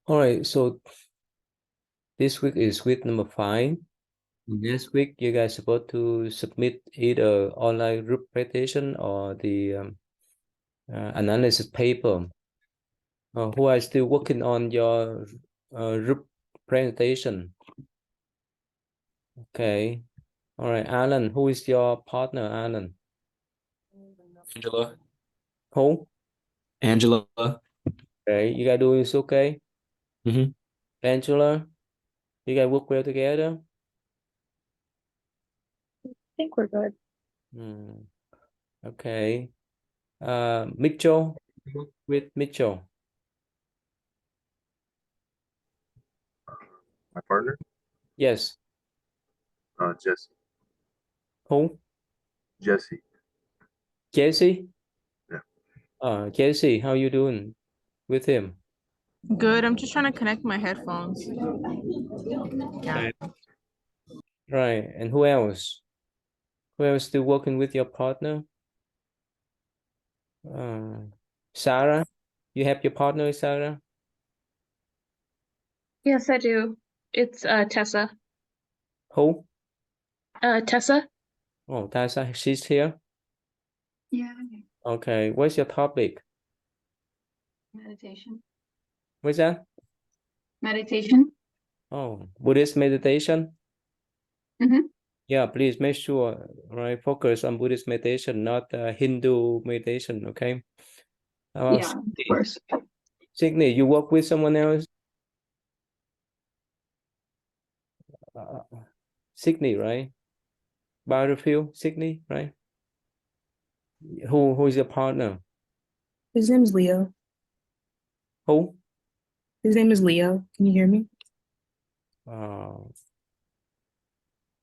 All right, so this week is week number 5. Next week, you guys supposed to submit either online group presentation or the analysis paper. Who are still working on your group presentation? Okay. All right, Alan, who is your partner, Alan? Angela. Who? Angela. Okay, you guys doing okay? Mm-hmm. Angela, you guys work well together? I think we're good. Okay. Mitchell, you work with Mitchell. My partner? Yes. Jesse. Who? Jesse. Jesse? Yeah. Jesse, how you doing with him? Good. I'm just trying to connect my headphones. Yeah. Right. And who else? Who else still working with your partner? Sarah? You have your partner, Sarah? Yes, I do. It's Tessa. Who? Tessa? Oh, Tessa, she's here. Yeah. Okay. What's your topic? Meditation. What's that? Meditation. Oh, Buddhist meditation? Mm-hmm. Yeah, please make sure, right? Focus on Buddhist meditation, not Hindu meditation, okay? Yeah, of course. Sydney, you work with someone else? Sydney, right? Battlefield, Sydney, right? Who is your partner? His name is Leo. Who? His name is Leo. Can you hear me?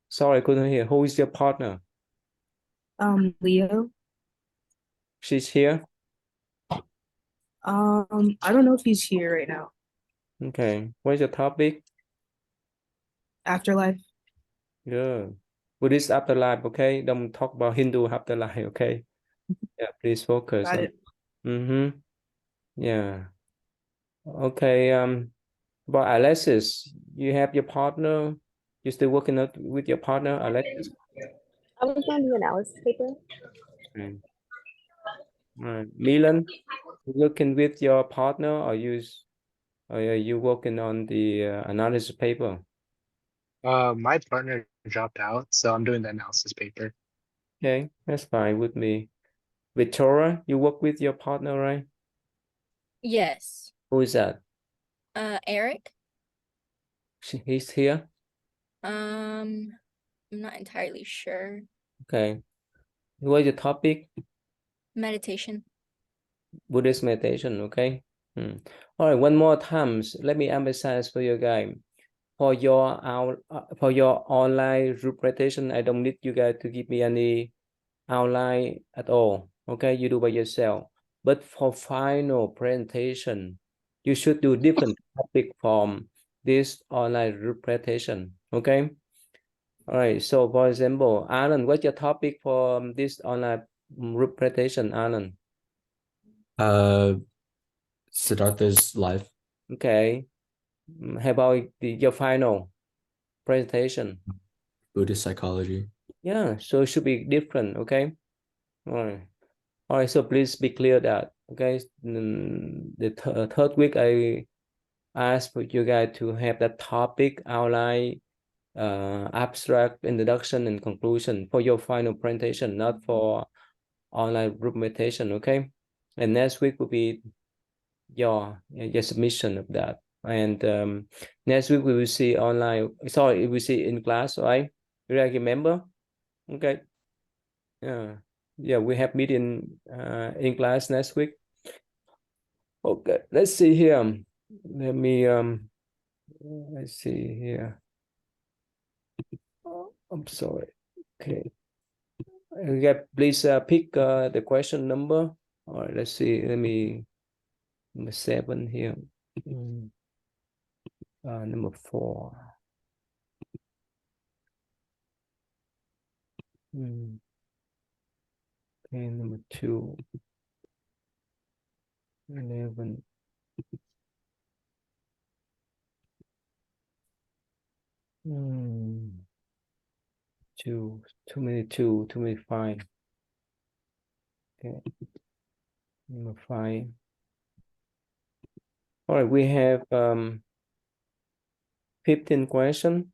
Sorry, I couldn't hear. Who is your partner? Leo. She's here. I don't know if he's here right now. Okay. What's your topic? Afterlife. Good. Buddhist afterlife, okay? Don't talk about Hindu afterlife, okay? Yeah, please focus Got on. it. Mm-hmm. Yeah. Okay. About Alexis, you have your partner. You still working out with your partner, Alexis? I was on the analysis paper. Okay. Right. Milan, you working with your partner, or are you working on the analysis paper? My partner dropped out, so I'm doing the analysis paper. Okay, that's fine with me. Victoria, you work with your partner, right? Yes. Who is that? Eric. He's here. I'm not entirely sure. Okay. What is the topic? Meditation. Buddhist meditation, okay? All right, one more time. Let me emphasize for you guys. For your online group presentation, I don't need you guys to give me any outline at all. Okay, you do by yourself. But for final presentation, you should do different topic from this online group presentation. Okay. All right. So for example, Alan, what's your topic for this online group presentation, Alan? Siddhartha's life. Okay. How about your final presentation? Buddhist psychology. Yeah, so it should be different, okay? All right, so please be clear that, okay? The third week, I asked for you guys to have that topic outline, abstract, introduction, and conclusion for your final presentation, not for online group meditation, okay? And next week will be your submission of that. And next week we will see online. Sorry, we will see in class, right? You remember? Okay. Yeah, we have meeting in class next week. Okay, let's see here. Let me let's see here. I'm sorry. Okay. Please pick the question number. All right, let's see. Let me number 7 here. Number 4. Okay, number 2. 11. too many 5. Okay. Number 5. All right, we have 15 questions.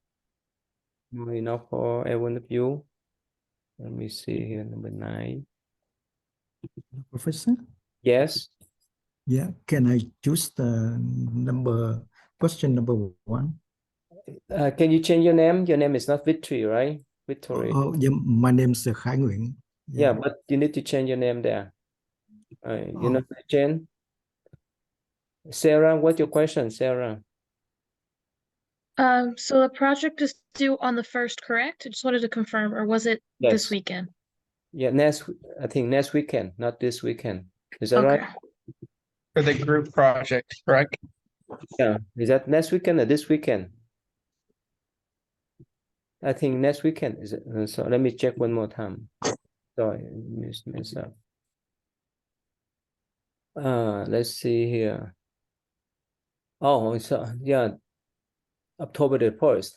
Enough for every one of you. Let me see here, number 9. Professor? Yes. Yeah, can I choose the question number 1? Can you change your name? Your name is not Victory, right? Victory. Oh, yeah, my name is Khai Nguyen. Yeah, but you need to change your name there. You know, change. Sarah, what's your question, Sarah? So the project is due on the 1st, correct? I just wanted to confirm, or was it this Yes. weekend? Yeah, I think next weekend, not this weekend. Is that right? For the group project, correct? Yeah. Is that next weekend or this weekend? I think next weekend is it? So let me check one more time. Sorry, mess up. Let's see here. Oh, so yeah, October the 1st.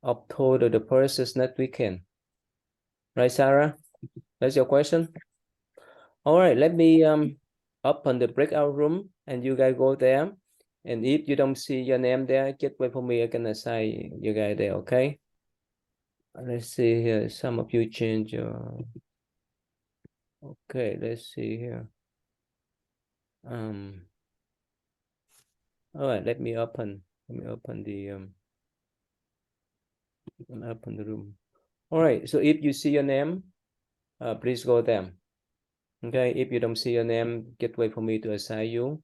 October the 1st is next weekend. Right, Sarah? That's your question? All right, let me open the breakout room and you guys go there. And if you don't see your name there, just wait for me. I can assign you guys there, okay? Let's see here. Some of you change your... Okay, let's see here. All right, let me open the open the room. All right, so if you see your name, please go there. Okay, if you don't see your name, just wait for me to assign you.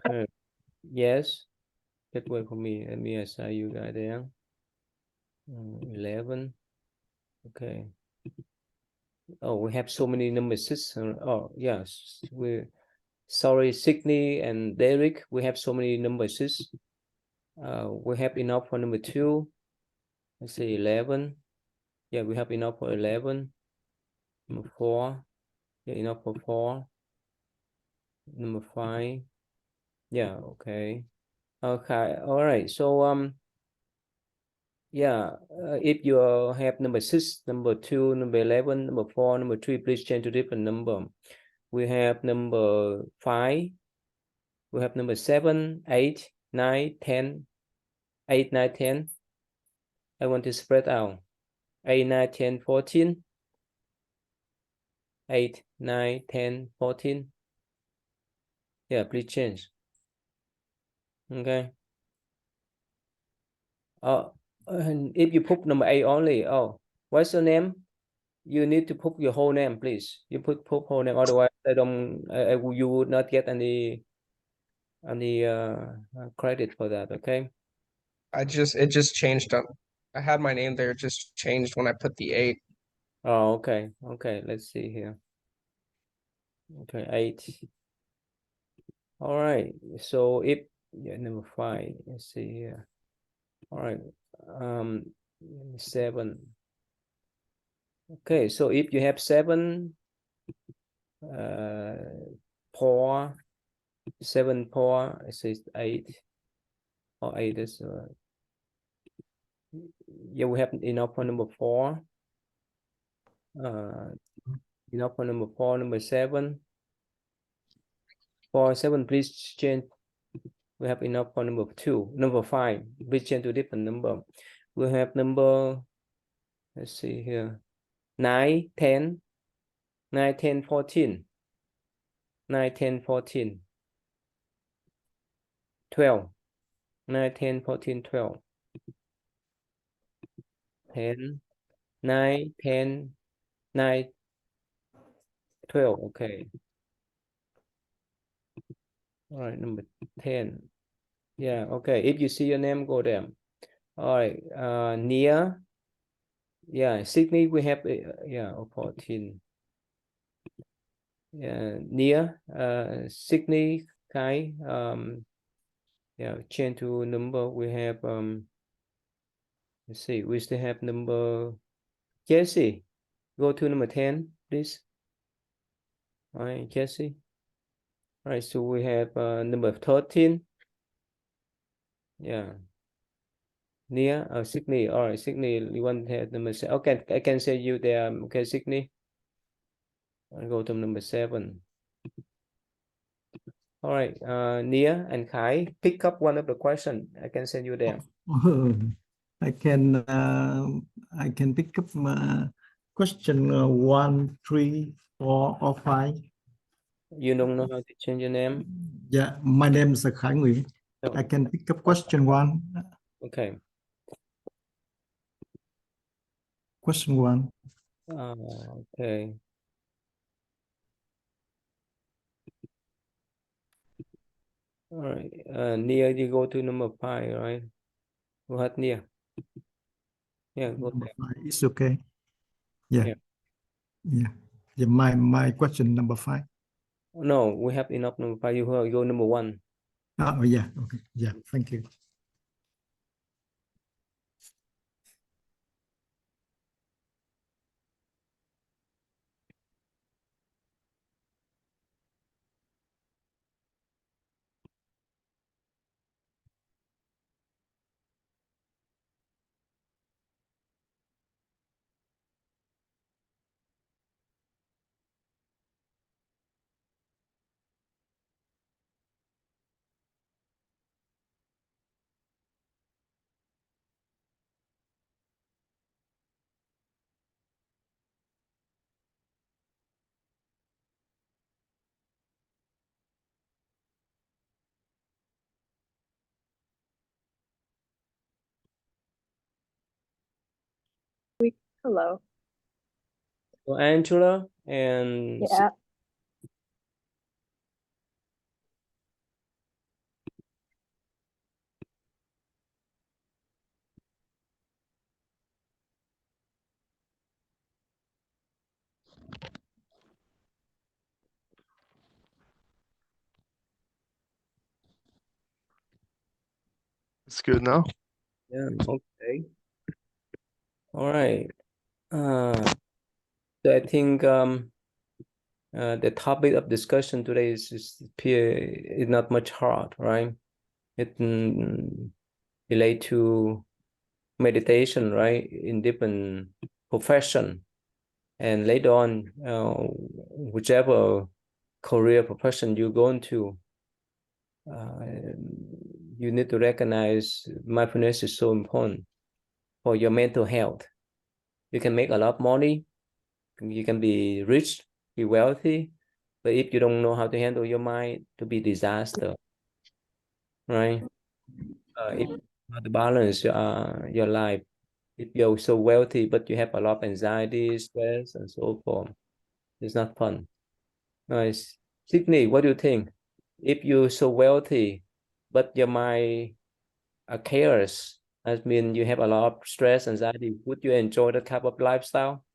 Okay, yes, just wait for me. Let me assign you guys there. 11. Okay. Oh, we have so many numbers. Oh, yes. Sorry, Sydney and Derek. We have so many numbers. We have enough for number 2. Let's say 11. Yeah, we have enough for 11. Number 4. Yeah, enough for 4. Number 5. Yeah, okay. Okay, all right. So yeah, if you have number 6, number 2, number 11, number 4, number 3, please change to different number. We have number 5. We have number 7, 8, 9, 10. 8, 9, 10. I want to spread out. 8, 9, 10, 14. 8, 9, 10, 14. Yeah, please change. Okay. And if you put number 8 only, what's your name? You need to put your whole name, please. You put whole name, otherwise you would not get any credit for that. Okay. It just changed up. I had my name there, it just changed when I put the 8. Oh, okay. Okay, let's see here. Okay, 8. All right. So if number 5, let's see here. All right. 7. Okay, so if you have 7, 4, 7, 4, it says 8. Or 8 is yeah, we have enough for number 4. Enough for number 4, number 7. For 7, please change. We have enough for number 2. Number 5, please change to different number. We have number, let's see here, 9, 10, 9, 10, 14. 9, 10, 14. 12. 9, 10, 14, 12. 10, 9, 10, 9, 12. Okay. All right, number 10. Yeah, okay. If you see your name, go there. All right, Nia. Yeah, Sydney, we have, 14. Yeah, Nia, Sydney, Kai, yeah, change to number. We have, let's see, we still have number, Jesse, go to number 10, please. All right, Jesse. All right, so we have number 13. Yeah. Nia, Sydney. All right, Sydney, you want to have number 7? Okay, I can say you there. Okay, Sydney. I'll go to number 7. All right, Nia and Kai, pick up one of the question. I can send you there. I can pick up question 1, 3, 4, or 5. You don't know how to change your name? Yeah, my name is Khải Nguyễn. No. I can pick up question 1. Okay. Question 1. Okay. All right. Nia, you go to number 5, right? Go ahead, Nia. Yeah, go Number there. 5 is okay. Yeah. Yeah. Yeah. My question number 5. No, we have enough number 5. You go number 1. Oh, yeah. Okay. Yeah. Thank you. Hello. So Angela and Yeah. It's good now. yeah, okay. All right. So I think the topic of discussion today is not much hard, right? It relate to meditation, right? In different profession, and later on, whichever career profession you go into, you need to recognize mindfulness is so important for your mental health. You can make a lot of money, you can be rich, be wealthy, but if you don't know how to handle your mind, to be disaster, right? If you have to balance your life, if you're so wealthy but you have a lot of anxiety, stress, and so forth, it's not fun. Nice. Sydney, what do you think? If you're so wealthy but your mind are chaos, I mean you have a lot of stress, anxiety, would you enjoy that type of lifestyle?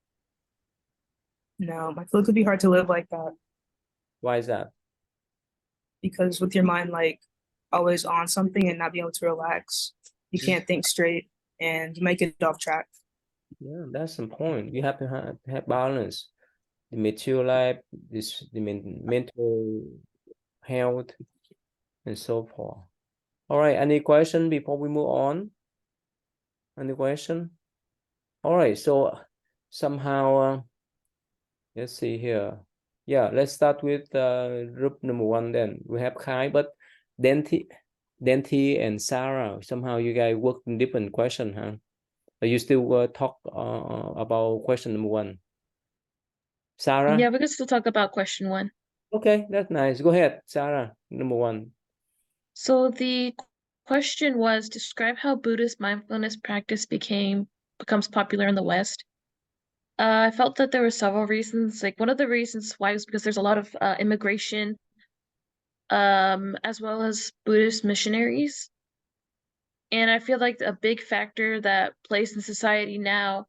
No, I feel it could be hard to live like that Why is that? because with your mind like always on something and not being able to relax, you can't think straight and you might get off track. Yeah, that's the point. You have to have balance. The material life, the mental health, and so forth. All right, any question before we move on? Any question? All right, so somehow, let's see here. Yeah, let's start with group number 1 then. We have Khai, but Denti and Sarah, somehow you guys work in different question, huh? Are you still talk about question number 1? Sarah? Yeah, we could still talk about question 1. Okay, that's nice. Go ahead, Sarah, number 1. So the question was, describe how Buddhist mindfulness practice becomes popular in the West. I felt that there were several reasons. Like one of the reasons why was because there's a lot of immigration, as well as Buddhist missionaries. And I feel like a big factor that plays in society now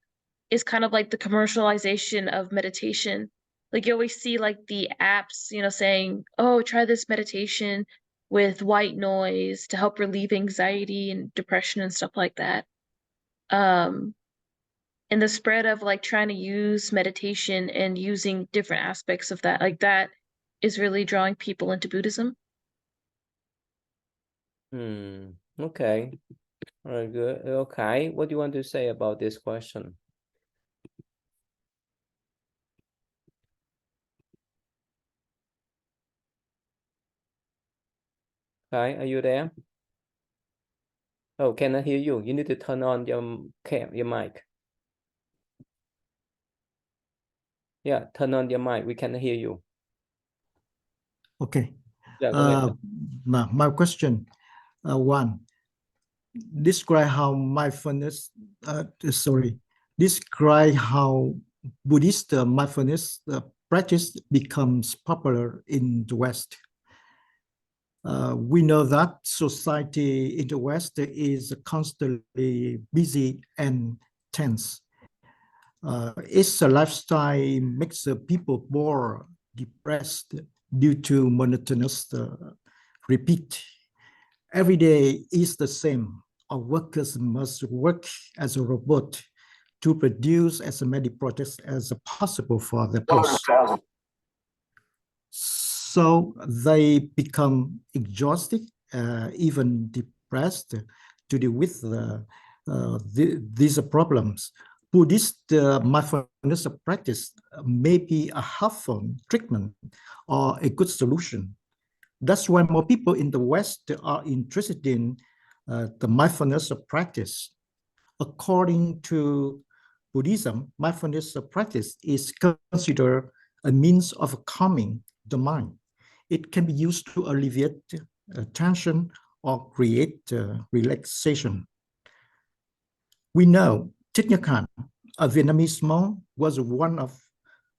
is kind of like the commercialization of meditation. Like you always see like the apps, saying, oh, try this meditation with white noise to help relieve anxiety and depression and stuff like that. And the spread of like trying to use meditation and using different aspects of that, like that is really drawing people into Buddhism. Okay. All right, good. Okay, what do you want to say about this question? Okay, are you there? Oh, cannot hear you. You need to turn on your mic. Yeah, turn on your mic. We cannot hear you. Okay. Yeah, go ahead. My question, one, describe how mindfulness, describe how Buddhist mindfulness practice becomes popular in the West. We know that society in the West is constantly busy and tense. Its lifestyle makes people more depressed due to monotonous repeat. Every day is the same. Our workers must work as a robot to produce as many projects as possible for the boss. So they become exhausted, even depressed to deal with these problems. Buddhist mindfulness practice may be a helpful treatment or a good solution. That's why more people in the West are interested in the mindfulness practice. According to Buddhism, mindfulness practice is considered a means of calming the mind. It can be used to alleviate tension or create relaxation. We know Thich Nhat Hanh, a Vietnamese monk, was one of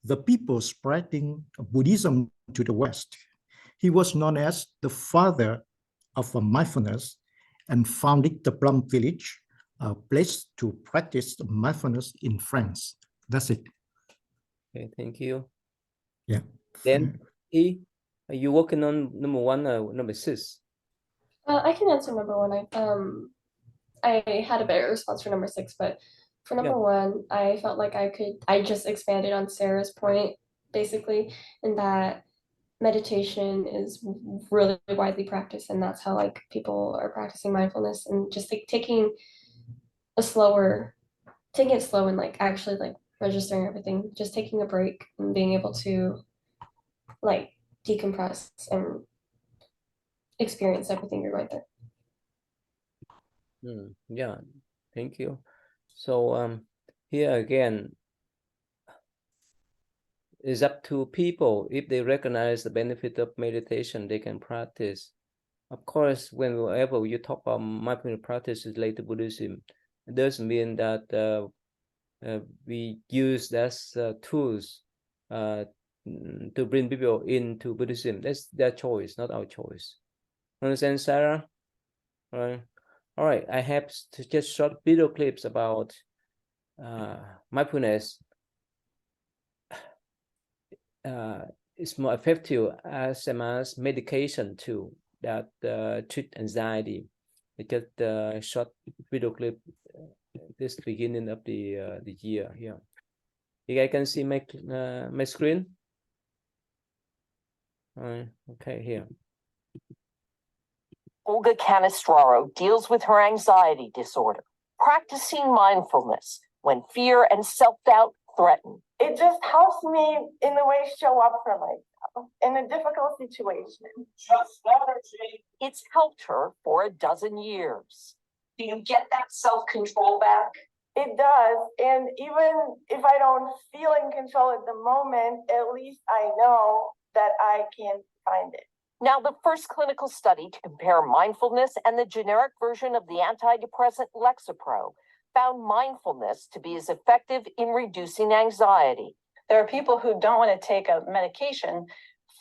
the people spreading Buddhism to the West. He was known as the father of mindfulness and founded the Plum Village, a place to practice mindfulness in France. That's it. Okay, thank you. Yeah. Then, are you working on number 1 or number 6? I can answer number 1. I had a better response for number 6, but for number 1, I felt like I just expanded on Sarah's point, basically, in that meditation is really widely practiced, and that's how like people are practicing mindfulness, and just like taking it slow and like actually like registering everything, just taking a break and being able to like decompress and experience everything you're going through. Yeah, thank you. So here again, it's up to people. If they recognize the benefit of meditation, they can practice. Of course, whenever you talk about mindfulness practices related to Buddhism, it doesn't mean that we use that as tools to bring people into Buddhism. That's their choice, not our choice. Understand, Sarah? All right. I have just short video clips about mindfulness. It's more effective as medication too that treat anxiety. It's just a short video clip. This beginning of the year here. You guys can see my screen. Okay, here. Olga Canestraro deals with her anxiety disorder, practicing mindfulness when fear and self-doubt threaten. It just helps me in a way show up for myself in a difficult situation. Just energy. It's helped her for 12 years. Do you get that self-control back? It does. And even if I don't feel in control at the moment, at least I know that I can find it. Now, the first clinical study to compare mindfulness and the generic version of the antidepressant Lexapro found mindfulness to be as effective in reducing anxiety. There are people who don't want to take a medication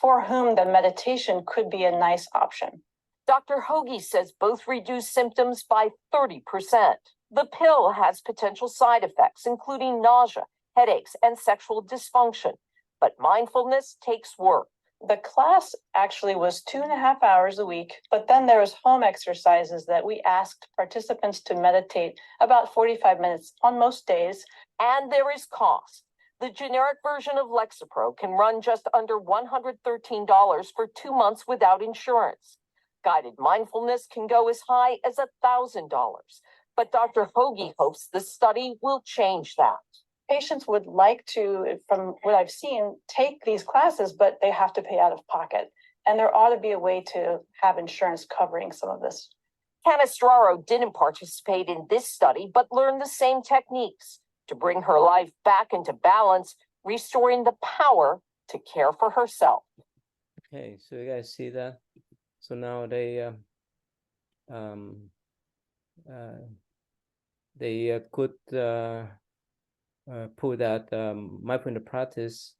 for whom the meditation could be a nice option. Dr. Hoagie says both reduce symptoms by 30%. The pill has potential side effects, including nausea, headaches, and sexual dysfunction. But mindfulness takes work. The class actually was 2.5 hours a week, but then there was home exercises that we asked participants to meditate about 45 minutes on most days. And there is cost. The generic version of Lexapro can run just under $113 for 2 months without insurance. Guided mindfulness can go as high as $1,000. But Dr. Hoagie hopes the study will change that. Patients would like to, from what I've seen, take these classes, but they have to pay out of pocket. And there ought to be a way to have insurance covering some of this. Canestraro didn't participate in this study, but learned the same techniques to bring her life back into balance, restoring the power to care for herself. Okay, so you guys see that? So now they could put that mindfulness practice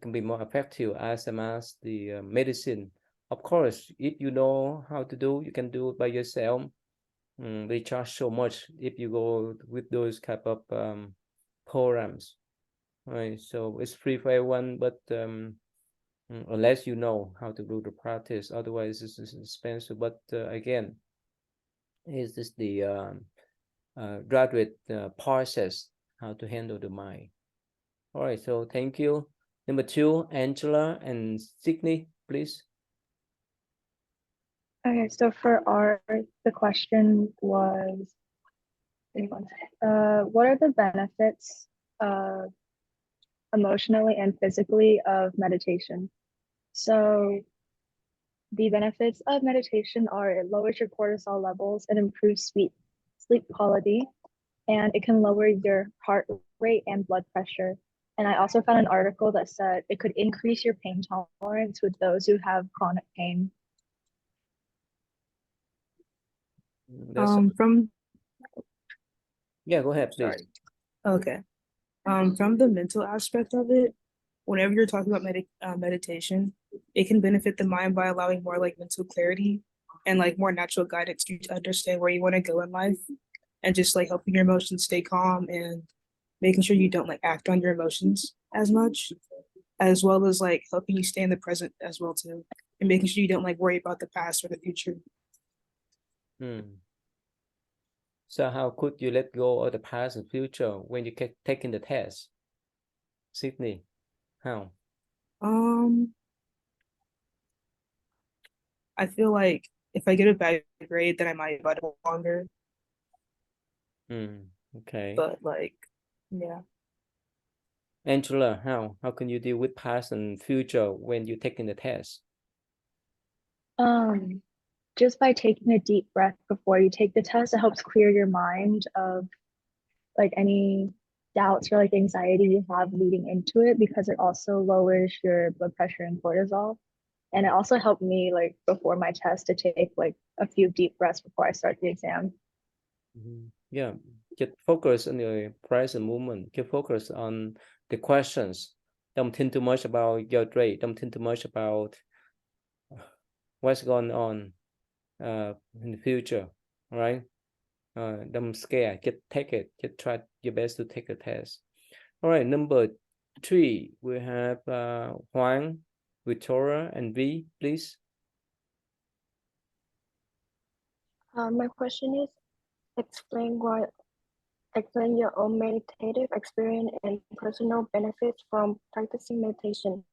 can be more effective as the medicine. Of course, if you know how to do, you can do it by yourself. They charge so much if you go with those type of programs, right? So it's free for everyone, but unless you know how to do the practice, otherwise it's expensive. But again, is this the graduate process how to handle the mind? All right, so thank you. Number 2, Angela and Sydney, please. Okay, so for our, the question was, what are the benefits emotionally and physically of meditation? So the benefits of meditation are it lowers your cortisol levels, it improves sleep quality, and it can lower your heart rate and blood pressure. And I also found an article that said it could increase your pain tolerance with those who have chronic pain. Yeah, go ahead, please. Sorry. Okay. From the mental aspect of it, whenever you're talking about meditation, it can benefit the mind by allowing more like mental clarity and like more natural guidance to understand where you want to go in life, and just like helping your emotions stay calm and making sure you don't like act on your emotions as much, as well as like helping you stay in the present as well too, and making sure you don't like worry about the past or the future. So how could you let go of the past and future when you taking the test? Sydney, how? I feel like if I get a bad grade, then I might wait longer. Okay. But like, yeah. Angela, how can you deal with past and future when you're taking the test? Just by taking a deep breath before you take the test, it helps clear your mind of like any doubts or like anxiety you have leading into it, because it also lowers your blood pressure and cortisol. And it also helped me like before my test to take like a few deep breaths before I start the exam. Yeah, get focused on the present moment. Get focused on the questions. Don't think too much about your grade. Don't think too much about what's going on in the future. All right. Don't scare. Just take it. Just try your best to take the test. All right. Number 3, we have Juan, Victoria, and V, please. My question is, explain your own meditative experience and personal benefits from practicing meditation.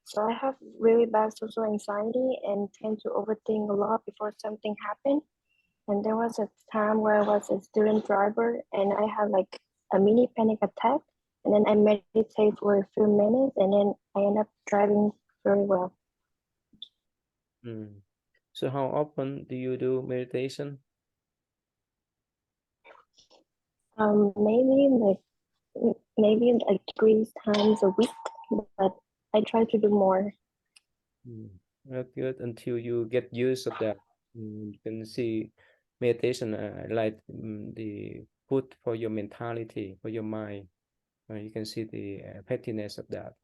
So I have really bad social anxiety and tend to overthink a lot before something happens. And there was a time where I was a student driver and I had like a mini panic attack. And then I meditate for a few minutes and then I end up driving very well. So how often do you do meditation? Maybe like 3 times a week, but I try to do more. That's good until you get used of that. You can see meditation like the food for your mentality, for your mind. You can see the effectiveness of that.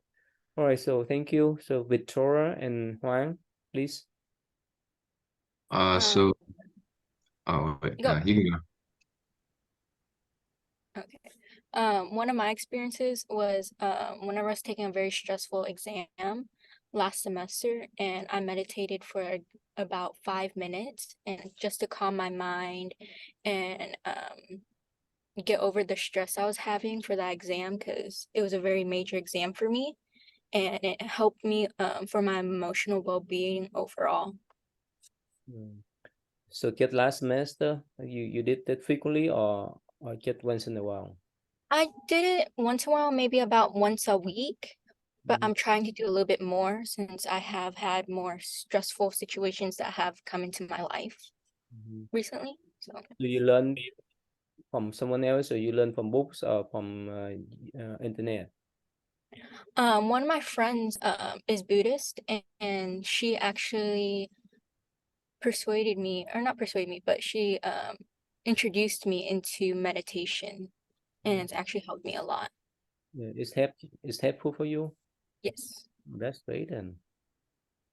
All right, so thank you. So Victoria and Juan, please. Go. You can go. Okay. One of my experiences was whenever I was taking a very stressful exam last semester, and I meditated for about 5 minutes and just to calm my mind and get over the stress I was having for that exam because it was a very major exam for me, and it helped me for my emotional well-being overall. So just last semester, you did that frequently or just once in a while? I did it once in a while, maybe about once a week, but I'm trying to do a little bit more since I have had more stressful situations that have come into my life recently. So Do you learn from someone else, or you learn from books or from internet? one of my friends is Buddhist, and she actually persuaded me, or not persuaded me, but she introduced me into meditation, and it's actually helped me a lot. Yeah, it's helpful for you? Yes. That's great then.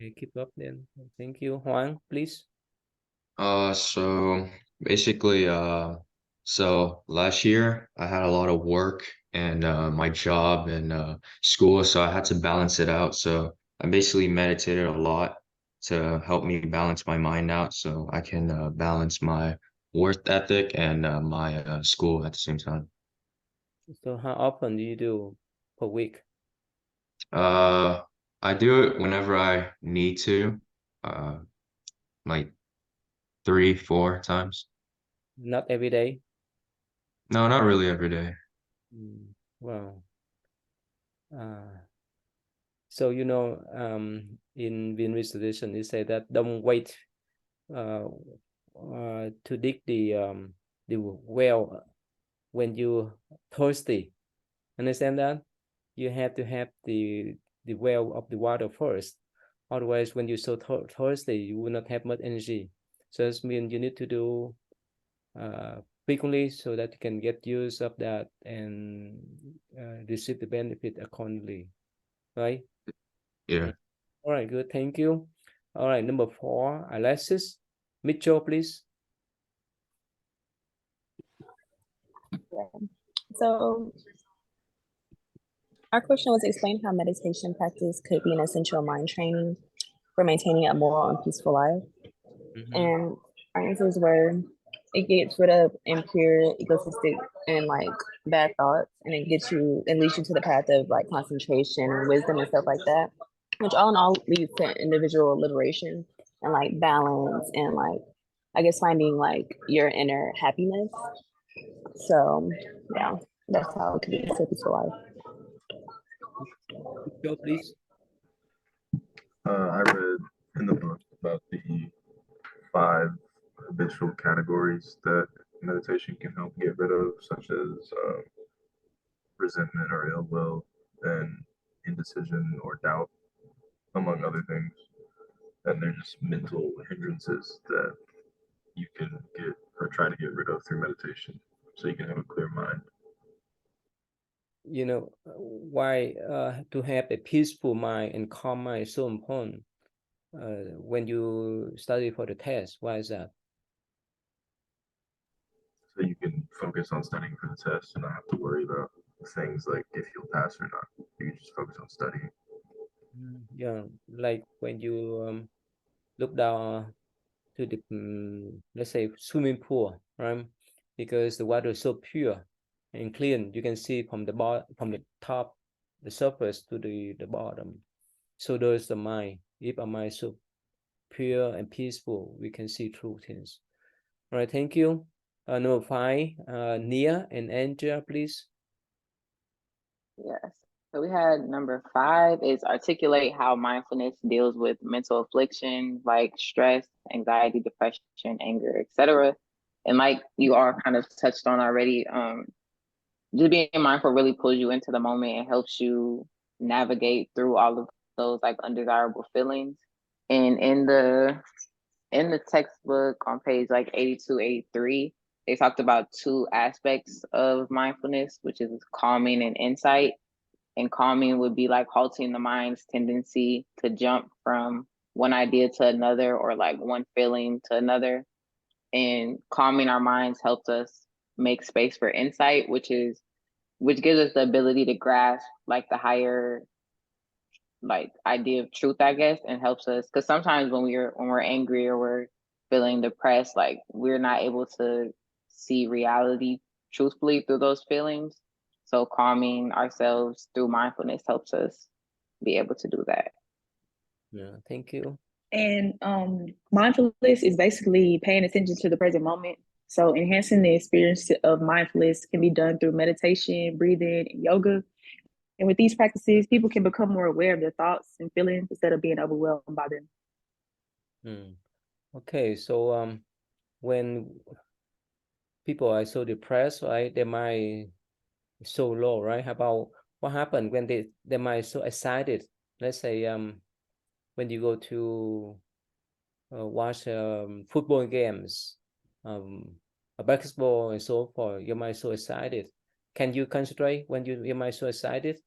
Okay, keep up then. Thank you. Juan, please. So basically, so last year I had a lot of work and my job and school, so I had to balance it out. So I basically meditated a lot to help me balance my mind out, so I can balance my work ethic and my school at the same time. So how often do you do per week? I do it whenever I need to, like 3-4 times. Not every day? No, not really every day. Wow. So you know, in Vietnamese tradition, it say that don't wait to dig the well when you thirsty. Understand that? You have to have the well of the water first. Otherwise, when you're so thirsty, you will not have much energy. So it means you need to do frequently so that you can get use of that and receive the benefit accordingly, right? Yeah. All right, good. Thank you. All right, number 4, Alexis Mitchell, please. So our question was explain how meditation practice could be an essential mind training for maintaining a moral and peaceful life. And our answers were it gets rid of impure, egotistic, and like bad thoughts, and it leads you to the path of like concentration and wisdom and stuff like that, which all in all leads to individual liberation and like balance and like I guess finding like your inner happiness. So yeah, that's how it could be a peaceful life. Go, please. I read in the book about the 5 habitual categories that meditation can help get rid of, such as resentment or ill will, and indecision or doubt, among other things. And they're just mental hindrances that you can get or try to get rid of through meditation, so you can have a clear mind. You know why to have a peaceful mind and calm mind is so important when you study for the test. Why is that? So you can focus on studying for the test and not have to worry about things like if you'll pass or not. You can just focus on studying. Yeah, like when you look down to the let's say swimming pool, right? Because the water is so pure and clean, you can see from the top, the surface to the bottom. So there's the mind. If our mind is so pure and peaceful, we can see true things. All right, thank you. Number 5, Nia and Angela, please. Yes. So we had number 5 is articulate how mindfulness deals with mental affliction like stress, anxiety, depression, anger, etc. And like you all kind of touched on already, just being mindful really pulls you into the moment and helps you navigate through all of those like undesirable feelings. And in the textbook on page like 82, 83, they talked about 2 aspects of mindfulness, which is calming and insight. And calming would be like halting the mind's tendency to jump from one idea to another or like one feeling to another. And calming our minds helps us make space for insight, which gives us the ability to grasp like the higher like idea of truth, I guess, and helps us because sometimes when we're angry or we're feeling depressed, like we're not able to see reality truthfully through those feelings. So calming ourselves through mindfulness helps us be able to do that. Yeah, thank you. And mindfulness is basically paying attention to the present moment. So enhancing the experience of mindfulness can be done through meditation, breathing, and yoga. And with these practices, people can become more aware of their thoughts and feelings instead of being overwhelmed by them. Okay, so when people are so depressed, right, they might so low, right? How about what happened when they might so excited? Let's say when you go to watch football games, a basketball and so forth, you might so excited. Can you concentrate when you might so excited?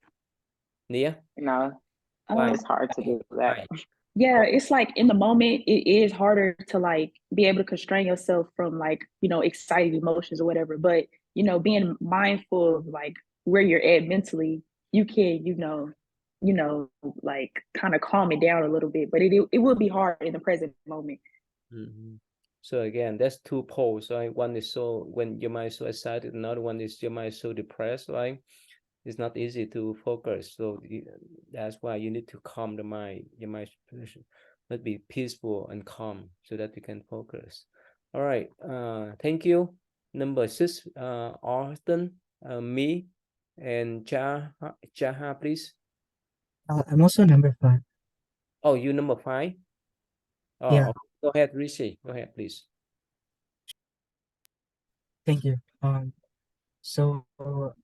Nia? No, Why? it's hard to do that. Yeah, it's like in the moment, it is harder to like be able to constrain yourself from like, you know, excited emotions or whatever. But, you know, being mindful of like where you're at mentally, you can, you know, like kind of calm it down a little bit. But it will be hard in the present moment. So again, that's two poles, right? One is so when you might so excited, another one is you might so depressed, right? It's not easy to focus. So that's why you need to calm the mind. Your mind must be peaceful and calm so that you can focus. All right. Thank you. Number 6, Austin, me, and Jaha, please. I'm also number 5. Oh, you number 5? Oh, Yeah. okay. Go ahead, Rishi. Go ahead, please. Thank you. So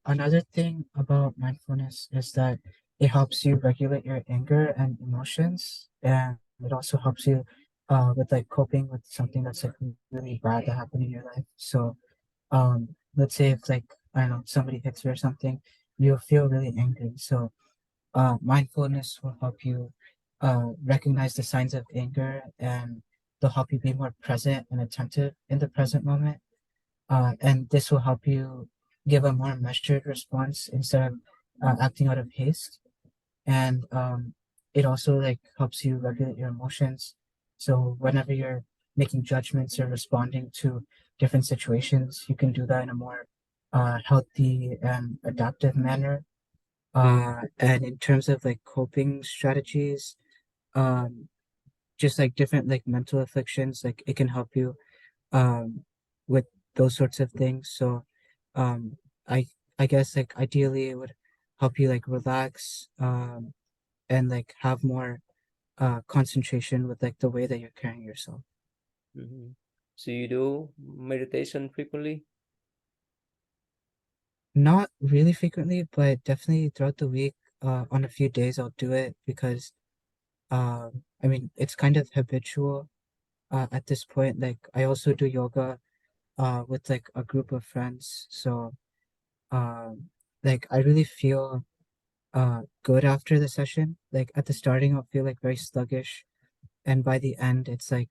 another thing about mindfulness is that it helps you regulate your anger and emotions, and it also helps you with like coping with something that's like really bad that happened in your life. So let's say if like I don't know somebody hits you or something, you'll feel really angry. So mindfulness will help you recognize the signs of anger, and they'll help you be more present and attentive in the present moment. And this will help you give a more measured response instead of acting out of haste. And it also like helps you regulate your emotions. So whenever you're making judgments or responding to different situations, you can do that in a more healthy and adaptive manner. And in terms of like coping strategies, just like different like mental afflictions, like it can help you with those sorts of things. So um I guess like ideally it would help you like relax and like have more concentration with like the way that you're carrying yourself. So you do meditation frequently? Not really frequently, but definitely throughout the week, on a few days I'll do it because I mean it's kind of habitual at this point. Like I also do yoga with like a group of friends. So like I really feel good after the session. Like at the starting I'll feel like very sluggish, and by the end it's like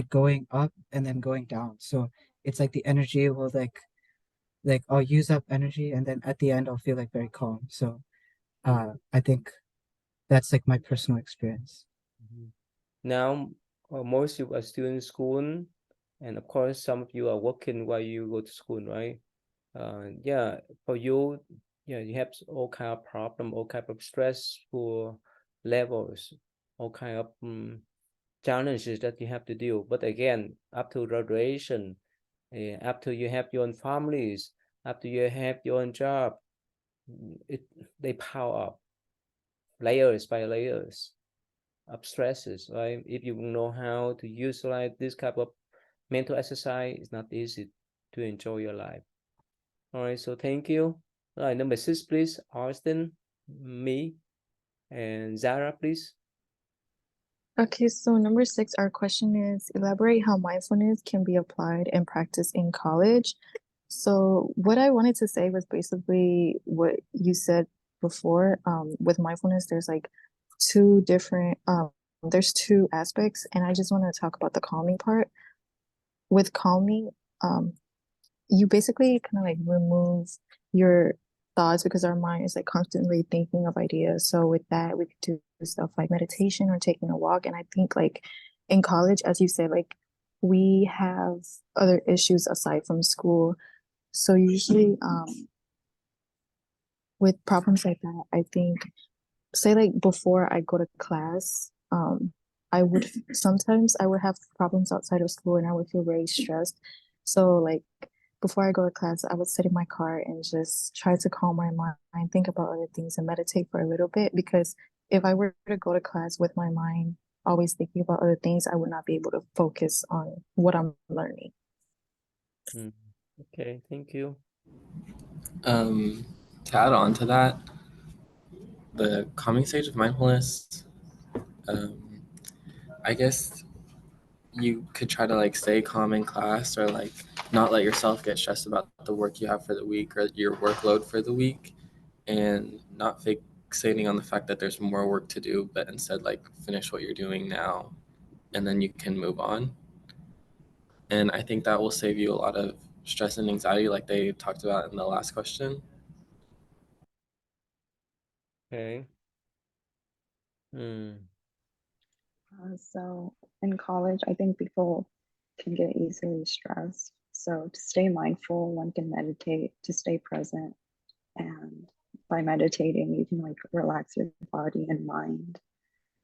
going up and then going down. So it's like the energy will like I'll use up energy, and then at the end I'll feel like very calm. So I think that's like my personal experience. Now, most of you are still in school, and of course, some of you are working while you go to school, right? Yeah, for you, yeah, you have all kind of problem, all kind of stressful levels, all kind of challenges that you have to deal. But again, up to graduation, after you have your own families, after you have your own job, they pile up layers by layers of stresses, right? If you know how to utilize this type of mental exercise, it's not easy to enjoy your life. All right, so thank you. All right, number 6, please. Austin, me, and Zara, please. Okay, so number 6, our question is elaborate how mindfulness can be applied and practiced in college. So what I wanted to say was basically what you said before. With mindfulness, there's like two different there's two aspects, and I just want to talk about the calming part. With calming, you basically kind of like remove your thoughts because our mind is like constantly thinking of ideas. So with that, we could do stuff like meditation or taking a walk. And I think like in college, as you said, like we have other issues aside from school. So usually, with problems like that, I think, say like before I go to class, I would sometimes I would have problems outside of school and I would feel very stressed. So like before I go to class, I would sit in my car and just try to calm my mind, think about other things and meditate for a little bit, because if I were to go to class with my mind always thinking about other things, I would not be able to focus on what I'm learning. Okay, thank you. To add on to that, the calming stage of mindfulness, I guess you could try to like stay calm in class, or like not let yourself get stressed about the work you have for the week or your workload for the week, and not fixating on the fact that there's more work to do, but instead like finish what you're doing now and then you can move on. And I think that will save you a lot of stress and anxiety like they talked about in the last question. Okay. So in college, I think people can get easily stressed. So to stay mindful, one can meditate to stay present. And by meditating, you can like relax your body and mind,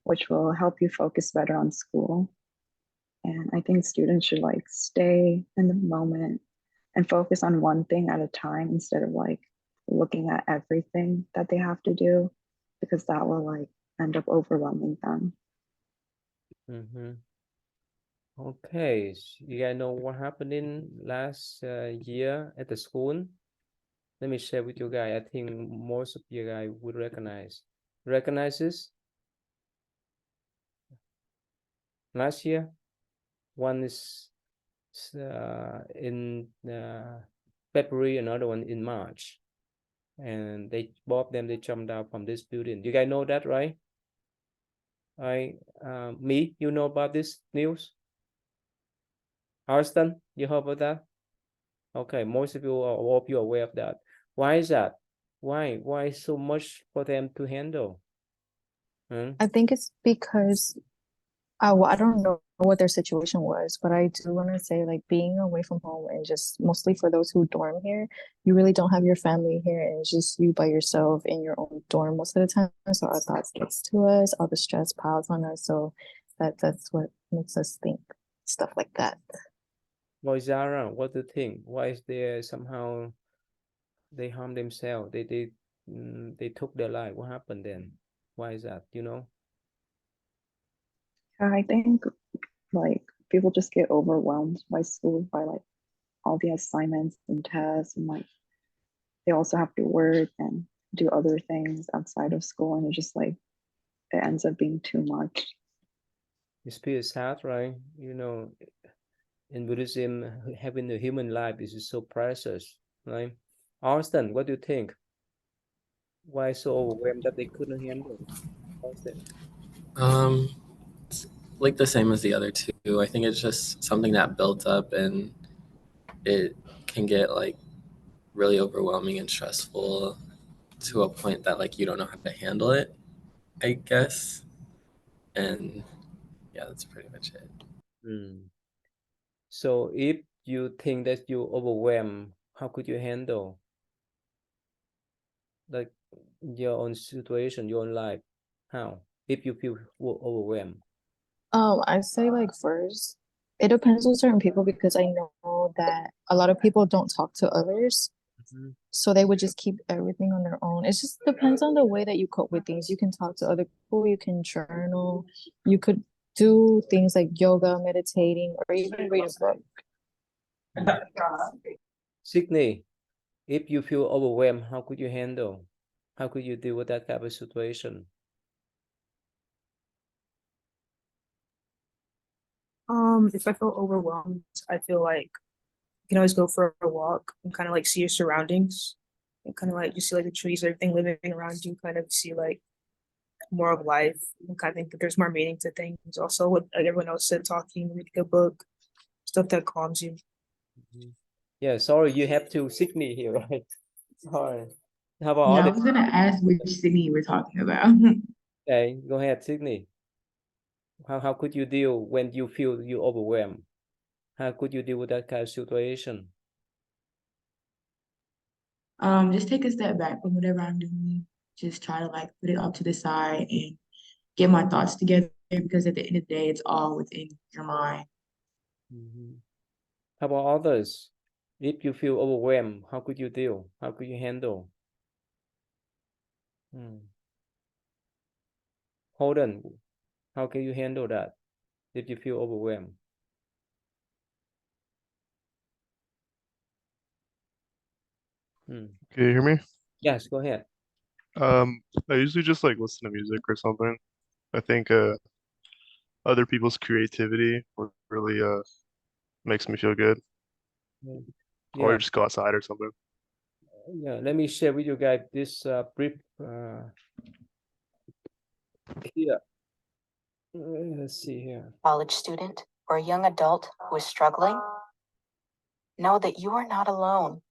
which will help you focus better on school. And I think students should like stay in the moment and focus on one thing at a time instead of like looking at everything that they have to do, because that will like end up overwhelming them. Okay, you guys know what happened in last year at the school? Let me share with you guys. I think most of you guys would recognize this. Last year, one is in February, another one in March, and both of them they jumped out from this building. You guys know that, right? Me, you know about this news? Arston, you heard about that? Okay, most of you are all of you are aware of that. Why is that? Why so much for them to handle? I think it's because I don't know what their situation was, but I do want to say like being away from home and just mostly for those who dorm here, you really don't have your family here and it's just you by yourself in your own dorm most of the time. So our thoughts gets to us, all the stress piles on us. So that's what makes us think stuff like that. Well, Zara, what do you think? Why is there somehow they harm themselves? They took their life. What happened then? Why is that? You know? I think like people just get overwhelmed by school, by like all the assignments and tests, and like they also have to work and do other things outside of school, and it just like it ends up being too much. It's pretty sad, right? You know, in Buddhism, having a human life is so precious, right? Austin, what do you think? Why so overwhelmed that they couldn't handle? Austin? Like the same as the other two. I think it's just something that built up and it can get like really overwhelming and stressful to a point that like you don't know how to handle it, I guess. And yeah, that's pretty much it. So if you think that you overwhelmed, how could you handle like your own situation, your own life? How? If you feel overwhelmed? I say like first, it depends on certain people because I know that a lot of people don't talk to others. So they would just keep everything on their own. It just depends on the way that you cope with things. You can talk to other people, you can journal, you could do things like yoga, meditating, or even read a book. Sydney, if you feel overwhelmed, how could you handle? How could you deal with that type of situation? If I feel overwhelmed, I feel like you can always go for a walk and kind of like see your surroundings and kind of like you see like the trees, everything living around you, kind of see like more of life and kind of think that there's more meaning to things. Also, what like everyone else said, talking, reading a book, stuff that calms you. Yeah, sorry, you have to Sydney here, right? Sorry. How about Yeah, I other? was gonna ask which Sydney you were talking about. Okay, go ahead, Sydney. How could you deal when you feel you overwhelmed? How could you deal with that kind of situation? Just take a step back from whatever I'm doing. Just try to like put it off to the side and get my thoughts together because at the end of the day, it's all within your mind. How about others? If you feel overwhelmed, how could you deal? How could you handle? Holden, how can you handle that if you feel overwhelmed? Can you hear me? Yes, go ahead. I usually just like listen to music or something. I think other people's creativity really makes me feel good. Or Yeah. just go outside or something. Yeah, let me share with you guys this brief here. Let's see here. College student or a young adult who is struggling, know that you are not alone.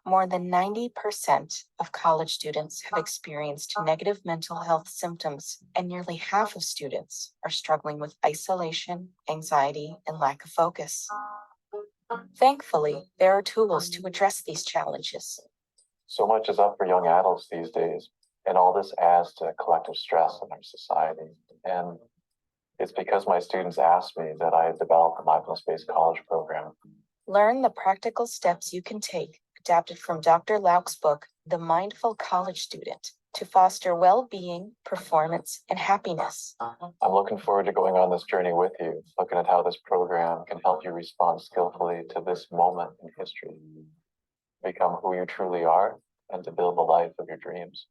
More than 90% of college students have experienced negative mental health symptoms, and nearly half of students are struggling with isolation, anxiety, and lack of focus. Thankfully, there are tools to address these challenges. So much is up for young adults these days, and all this adds to collective stress in our society. And it's because my students asked me that I developed a mindfulness-based college program. Learn the practical steps you can take, adapted from Dr. Lauk's book, The Mindful College Student, to foster well-being, performance, and happiness. I'm looking forward to going on this journey with you, looking at how this program can help you respond skillfully to this moment in history, become who you truly are, and to build the life of your dreams.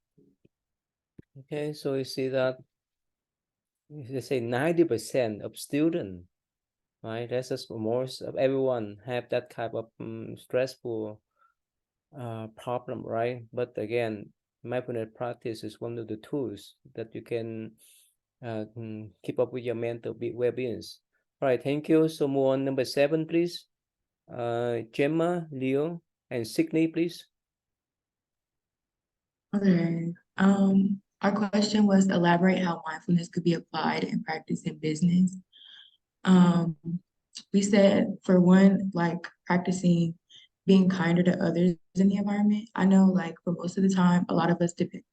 Okay, so you see that they say 90% of students, right? That's just most of everyone have that type of stressful problem, right? But again, mindfulness practice is one of the tools that you can keep up with your mental well-being. All right, thank you. So move on, number 7, please. Gemma, Leo, and Sydney, please. Okay. Our question was elaborate how mindfulness could be applied and practiced in business. We said for one, like practicing being kinder to others in the environment. I know like for most of the time, a lot of us depend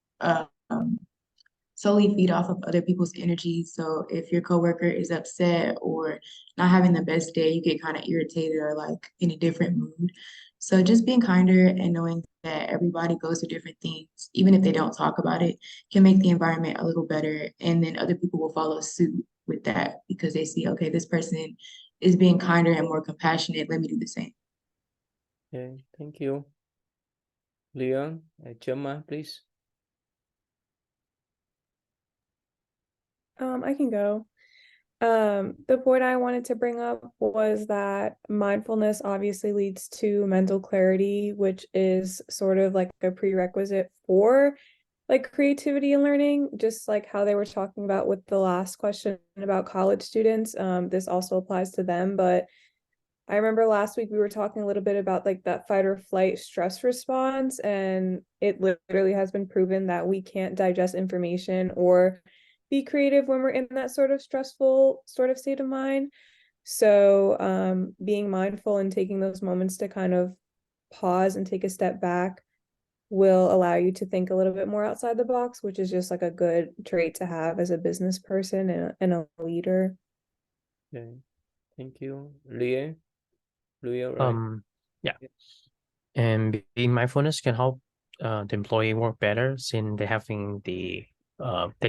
solely feed off of other people's energy. So if your coworker is upset or not having the best day, you get kind of irritated or like in a different mood. So just being kinder and knowing that everybody goes through different things, even if they don't talk about it, can make the environment a little better. And then other people will follow suit with that because they see, okay, this person is being kinder and more compassionate. Let me do the same. Okay, thank you. Leon, Gemma, please. I can go. The point I wanted to bring up was that mindfulness obviously leads to mental clarity, which is sort of like a prerequisite for like creativity and learning, just like how they were talking about with the last question about college students. This also applies to them, but I remember last week we were talking a little bit about like that fight or flight stress response, and it literally has been proven that we can't digest information or be creative when we're in that sort of stressful sort of state of mind. So being mindful and taking those moments to kind of pause and take a step back will allow you to think a little bit more outside the box, which is just like a good trait to have as a business person and a leader. Okay, thank you. Leo, right? Yeah. And being mindfulness can help the employee work better since they having they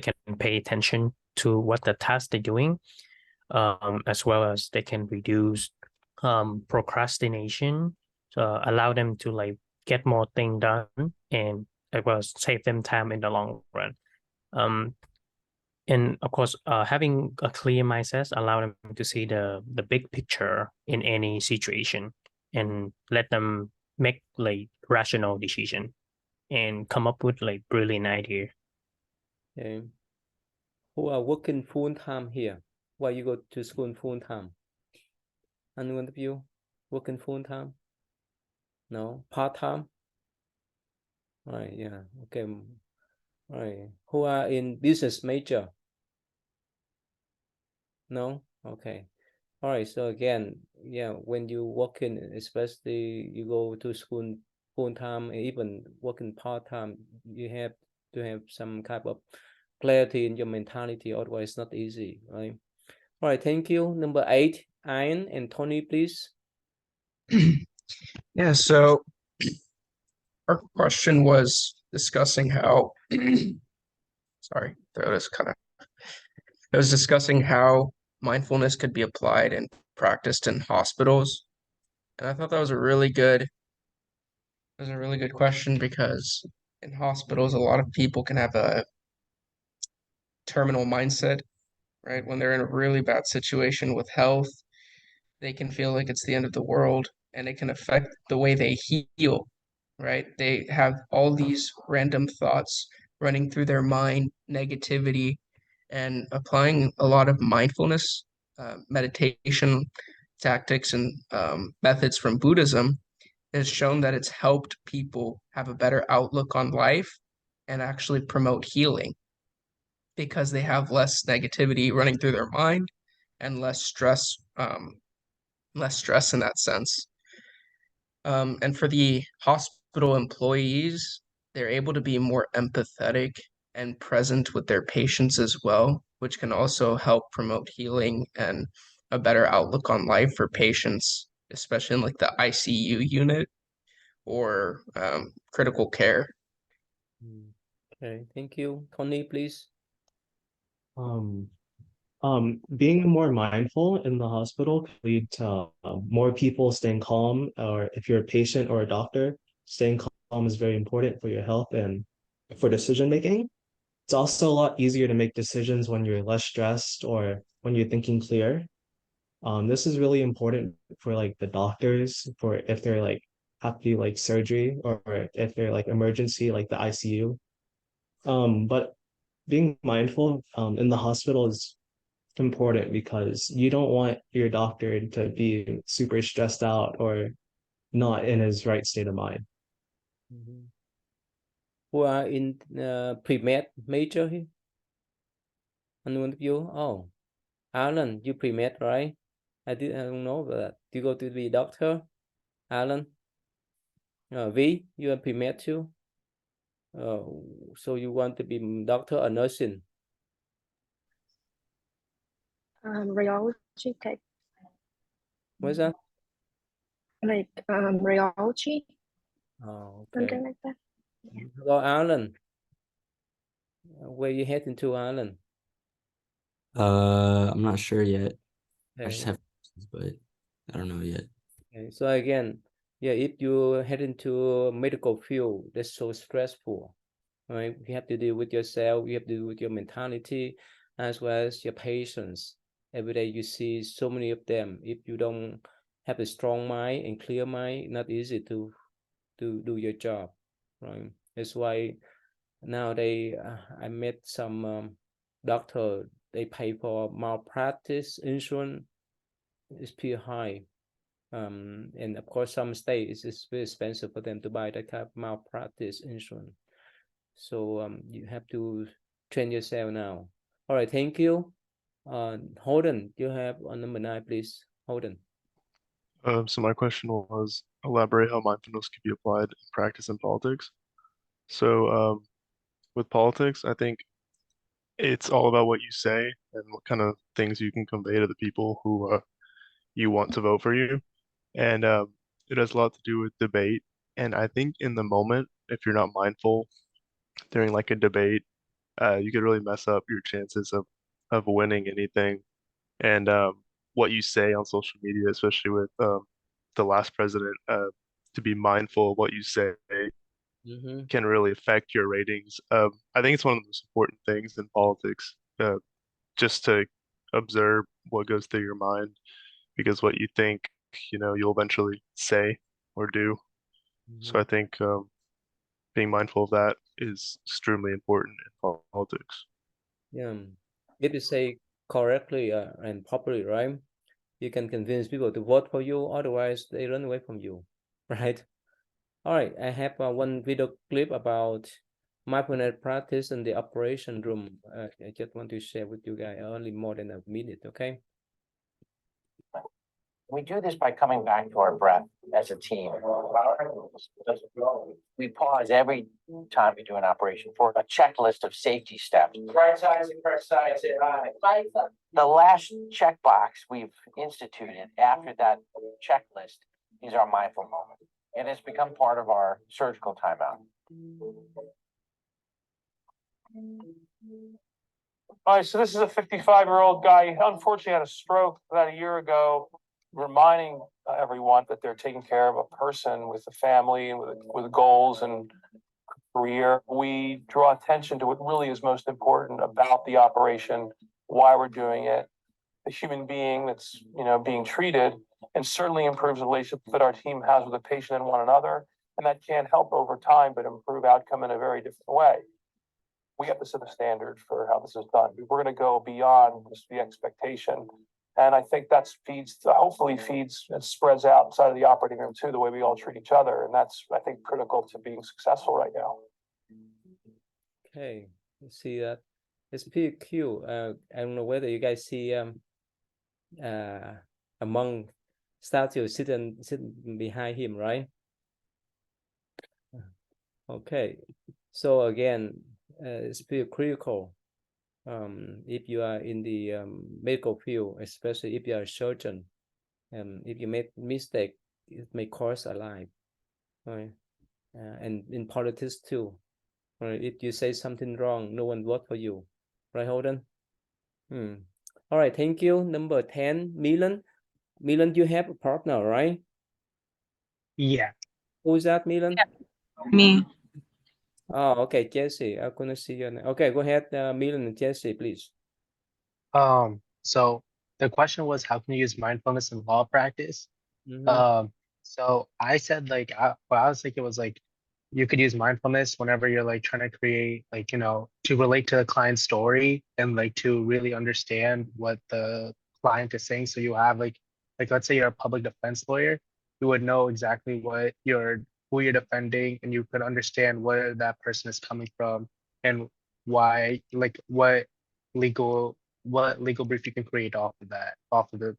can pay attention to what the task they're doing, as well as they can reduce procrastination, allow them to like get more things done, and as well as save them time in the long run. And of course, having a clear mindset allow them to see the big picture in any situation and let them make like rational decision and come up with like brilliant idea. Okay. Who are working full time here? Why you go to school full time? Anyone of you working full time? No, part time. Right, yeah. Okay. Right. Who are in business major? No? Okay. All right, so again, yeah, when you work in, especially you go to school full time, even working part time, you have to have some kind of clarity in your mentality, otherwise it's not easy, right? All right, thank you. Number 8, Ian and Tony, please. Yeah, so our question was discussing how, sorry, throat is kind of, it was discussing how mindfulness could be applied and practiced in hospitals. And I thought that was a really good question because in hospitals, a lot of people can have a terminal mindset, right? When they're in a really bad situation with health, they can feel like it's the end of the world and it can affect the way they heal, right? They have all these random thoughts running through their mind, negativity, and applying a lot of mindfulness, meditation tactics, and methods from Buddhism has shown that it's helped people have a better outlook on life and actually promote healing because they have less negativity running through their mind and less stress in that sense. And for the hospital employees, they're able to be more empathetic and present with their patients as well, which can also help promote healing and a better outlook on life for patients, especially in like the ICU unit or critical care. Okay, thank you. Tony, please. Being more mindful in the hospital could lead to more people staying calm, or if you're a patient or a doctor, staying calm is very important for your health and for decision making. It's also a lot easier to make decisions when you're less stressed or when you're thinking clear. This is really important for like the doctors, for if they're like have to do like surgery or if they're like emergency, like the ICU. But being mindful in the hospital is important because you don't want your doctor to be super stressed out or not in his right state of mind. Who are in pre-med major here? Anyone of you? Oh, Alan, you pre-med, right? I don't know about that. Do you go to be doctor? Alan? V, you are pre-med too? So you want to be doctor or nursing? Radiology tech, What's that? like radiology, Oh, okay. something like that. Hello, Alan. Where you heading to, Alan? I'm not sure yet. I just Okay. have, but I don't know yet. Okay. So again, yeah, if you head into medical field, that's so stressful, right? You have to deal with yourself, you have to deal with your mentality, as well as your patients. Every day you see so many of them. If you don't have a strong mind and clear mind, not easy to do your job, right? That's why nowadays I met some doctor. They pay for malpractice insurance is pretty high. And of course, some states it's very expensive for them to buy that kind of malpractice insurance. So you have to train yourself now. All right, thank you. Holden, you have on number 9, please. Holden. So my question was elaborate how mindfulness can be applied in practice in politics. So with politics, I think it's all about what you say and what kind of things you can convey to the people who you want to vote for you. And it has a lot to do with debate. And I think in the moment, if you're not mindful during like a debate, you could really mess up your chances of winning anything. And what you say on social media, especially with the last president, to be mindful of what you say can really affect your ratings. I think it's one of the most important things in politics, just to observe what goes through your mind, because what you think, you'll eventually say or do. So I think being mindful of that is extremely important in politics. Yeah, if you say correctly and properly, right? You can convince people to vote for you. Otherwise, they run away from you, right? All right, I have one video clip about mindfulness practice in the operation room. I just want to share with you guys only more than a minute, okay? We do this by coming back to our breath as a team. We pause every time we do an operation for a checklist of safety steps. Right side, correct side, say hi. The last checkbox we've instituted after that checklist is our mindful moment. It has become part of our surgical timeout. All right, so this is a 55-year-old guy. He unfortunately had a stroke about a year ago, reminding everyone that they're taking care of a person with a family and with goals and career. We draw attention to what really is most important about the operation, why we're doing it, the human being that's being treated, and certainly improves the relationship that our team has with the patient and one another. And that can help over time, but improve outcome in a very different way. We have to set a standard for how this is done. We're going to go beyond just the expectation. And I think that hopefully feeds and spreads outside of the operating room too, the way we all treat each other. And that's, I think, critical to being successful right now. Okay, let's see that. It's pretty cute. I don't know whether you guys see among statues sitting behind him, right? Okay, so again, it's pretty critical. If you are in the medical field, especially if you are a surgeon, if you make mistake, it may cost a life, right? And in politics too, right? If you say something wrong, no one vote for you, right, Holden? All right, thank you. Number 10, Milan. Milan, you have a partner, right? Yeah. Who is that, Milan? Me. Oh, okay, Jesse. I couldn't see your name. Okay, go ahead, Milan and Jesse, please. So the question was, how can you use mindfulness in law practice? So I said what I was thinking was you could use mindfulness whenever you're trying to create to relate to the client's story and to really understand what the client is saying. So you have let's say you're a public defense lawyer, you would know exactly who you're defending, and you could understand where that person is coming from and why, what legal brief you can create off of the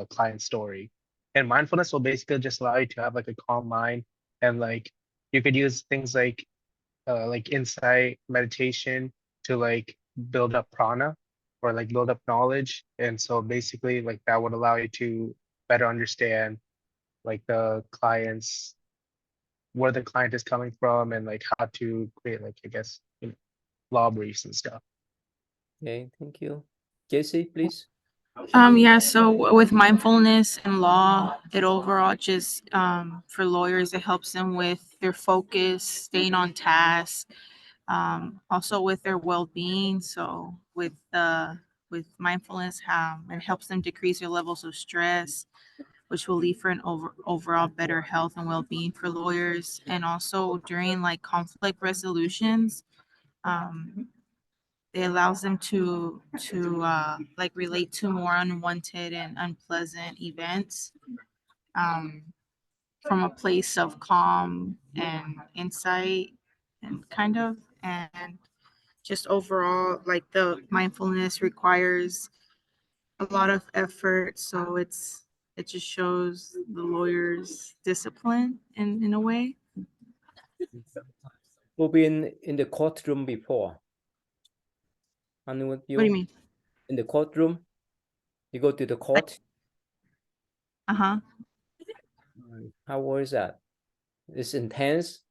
client's story. And mindfulness will basically just allow you to have a calm mind, and you could use things like insight meditation to build up prana or build up knowledge. And so basically that would allow you to better understand the client's, where the client is coming from, and how to create I guess law briefs and stuff. Okay, thank you. Jesse, please. Yeah, so with mindfulness and law, it overall just for lawyers, it helps them with their focus, staying on task, also with their well-being. So with mindfulness, it helps them decrease their levels of stress, which will lead for an overall better health and well-being for lawyers. And also during conflict resolutions, it allows them to relate to more unwanted and unpleasant events from a place of calm and insight, and just overall the mindfulness requires a lot of effort, so it just shows the lawyer's discipline in a way. Who've been in the courtroom before? What do you mean? In the courtroom? You go to the court? Uh-huh. How was that? It's intense,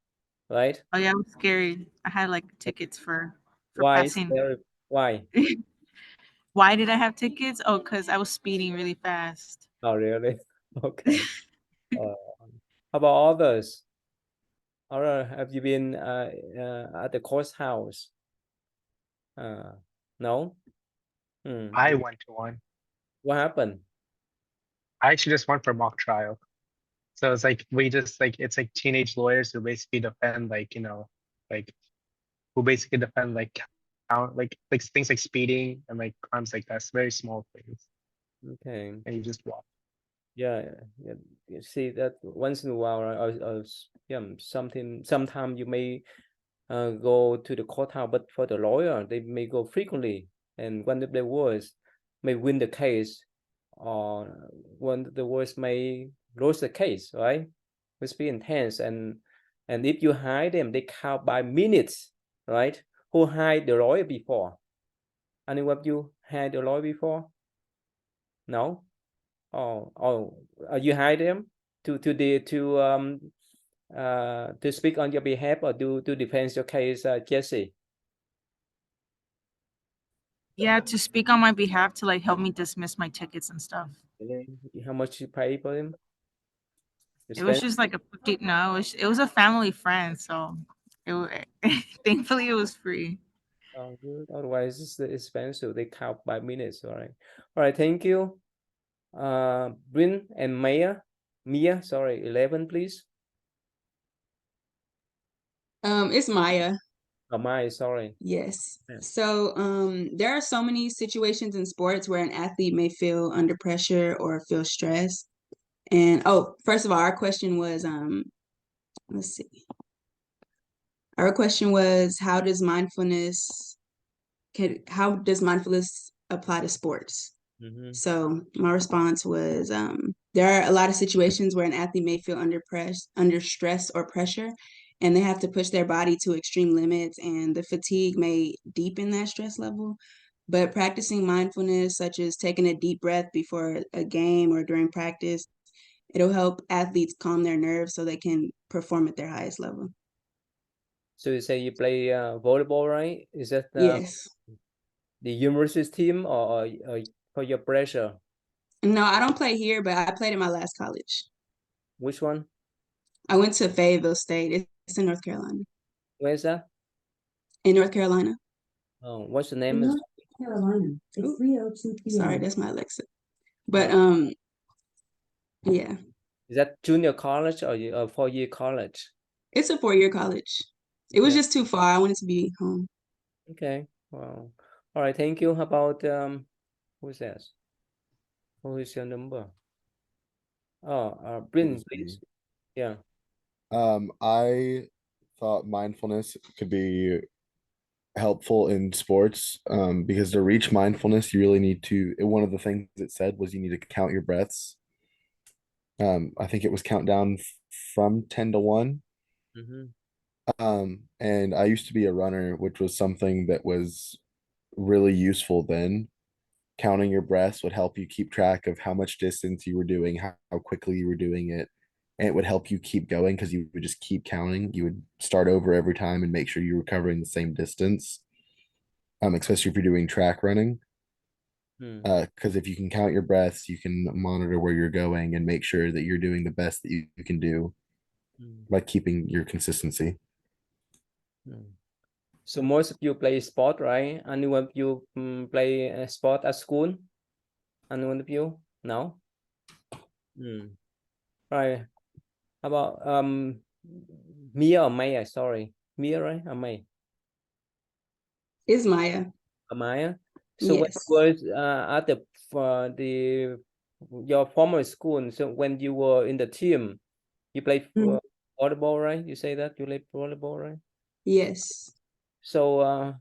right? Oh yeah, it was scary. I had tickets for Why? passing. Why? Why did I have tickets? Oh, because I was speeding really fast. Oh, really? Okay. How about others? Or have you been at the courthouse? No? I went to one. What happened? I actually just went for mock trial. So it's we just it's teenage lawyers who basically defend who basically defend things like speeding and crimes like that. It's very small things. Okay. And you just walk. Yeah. You see that once in a while, sometimes you may go to the courthouse, but for the lawyer, they may go frequently, and one of their words may win the case when the worst may lose the case, right? Which be intense, and if you hide them, they count by minutes, right? Who hide the lawyer before? Anyone of you had the lawyer before? No. Oh, you hide them to speak on your behalf or to defend your case, Jesse? Yeah, to speak on my behalf to like help me dismiss my tickets and stuff. How much you pay for them? It was just like a 50, no, it was a family friend, so thankfully it was free. Oh, good. Otherwise, it's expensive. They count by minutes. All right. Thank you. Bryn and Mia, sorry, 11, please. It's Maya. Oh, Maya, sorry. Yes. Yeah. So, there are so many situations in sports where an athlete may feel under pressure or feel stressed. And first of all, our question was, let's see. Our question was, how does mindfulness apply to sports? So my response was, there are a lot of situations where an athlete may feel under stress or pressure, and they have to push their body to extreme limits, and the fatigue may deepen that stress level. But practicing mindfulness, such as taking a deep breath before a game or during practice, it'll help athletes calm their nerves so they can perform at their highest level. So you say you play volleyball, right? Is that Yes. the university team or for your pressure? No, I don't play here, but I played in my last college. Which one? I went to Fayetteville State. It's in North Carolina. Where's that? In North Carolina. Oh, what's the name? North Carolina. It's 3:02 p.m. Sorry, that's my Alexa. But yeah. Is that junior college or a 4-year college? It's a 4-year college. It was just too far. I wanted to be home. Okay. Wow. All right. Thank you. How about who's that? Who is your number? Oh, Bryn, please. Yeah. I thought mindfulness could be helpful in sports because to reach mindfulness, you really need to. One of the things it said was you need to count your breaths. I think it was count down from 10 to 1. And I used to be a runner, which was something that was really useful then. Counting your breaths would help you keep track of how much distance you were doing, how quickly you were doing it. And it would help you keep going because you would just keep counting. You would start over every time and make sure you were covering the same distance. Especially if you're doing track running. Because if you can count your breaths, you can monitor where you're going and make sure that you're doing the best that you can do by keeping your consistency. So most of you play sport, right? Anyone of you play a sport at school? Anyone of you? No? Right. How about Mia or Maya? Sorry. Mia, right? Or Maya? It's Maya. Maya? So Yes. when you were at your former school, so when you were in the team, you played volleyball, right? You say that you played volleyball, right? Yes. So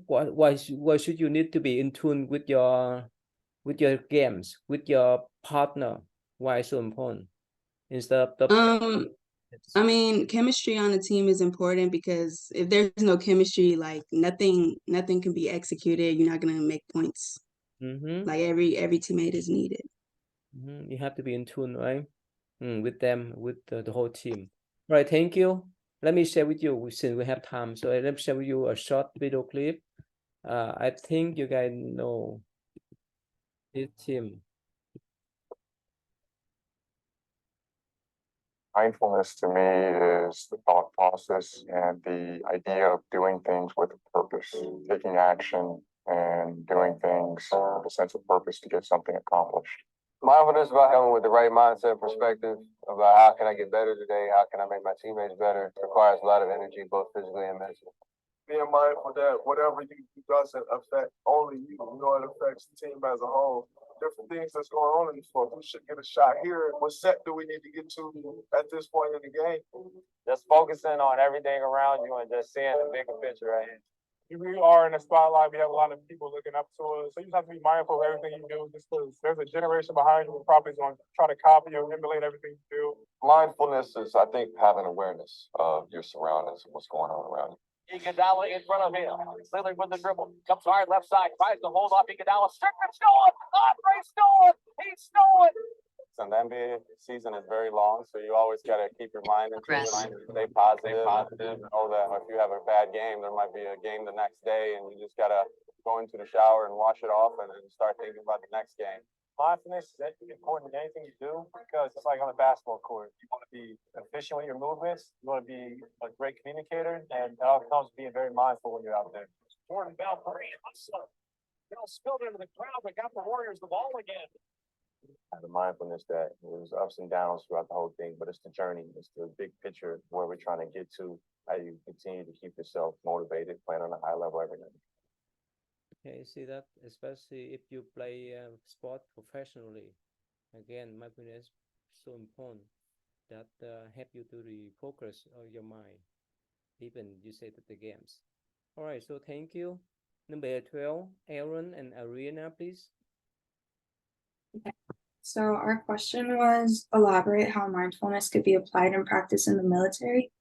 why should you need to be in tune with your games, with your partner? Why so important? Instead of I mean, chemistry on a team is important because if there's no chemistry, like nothing can be executed. You're not gonna make points. Like every teammate is needed. You have to be in tune, right? With them, with the whole team. Right, thank you. Let me share with you, since we have time. So let me share with you a short video clip. I think you guys know this team. Mindfulness to me is the thought process and the idea of doing things with a purpose, taking action and doing things with a sense of purpose to get something accomplished. Mindfulness is about coming with the right mindset perspective about how can I get better today, how can I make my teammates better. It requires a lot of energy, both physically and mentally. Being mindful that whatever you do doesn't affect only you, it affects the team as a whole. Different things that's going on in the sport. We should get a shot here. What set do we need to get to at this point in the game? Just focusing on everything around you and just seeing the bigger picture right here. we are in a spotlight. We have a lot of people looking up to us. So you just have to be mindful of everything you do, just because there's a generation behind you who probably is going to try to copy or emulate everything you do. Mindfulness is, I think, having awareness of your surroundings and what's going on around you. Iguodala in front of him. Lillard with the dribble. Comes hard left side. Tries to hold off Iguodala. Strickland's going. Andre's stolen. He's stolen. And the NBA season is very long, so you always got to keep your mind into it, stay positive. Know that if you have a bad game, there might be a game the next day, and you just got to go into the shower and wash it off and then start thinking about the next game. Mindfulness is important in anything you do because it's like on a basketball court. You want to be efficient with your movements. You want to be a great communicator, and it all comes to being very mindful when you're out there. Jordan Bell, great hustle. Spilled into the crowd, but got the Warriors the ball again. The mindfulness that there's ups and downs throughout the whole thing, but it's the journey. It's the big picture where we're trying to get to, how you continue to keep yourself motivated, playing on a high level every night. Okay, see that, especially if you play sport professionally. Again, mindfulness is so important that help you to refocus your mind, even you say that the games. All right, so thank you. Number 12, Aaron and Ariana, please. Okay. So our question was elaborate how mindfulness could be applied and practiced in the military.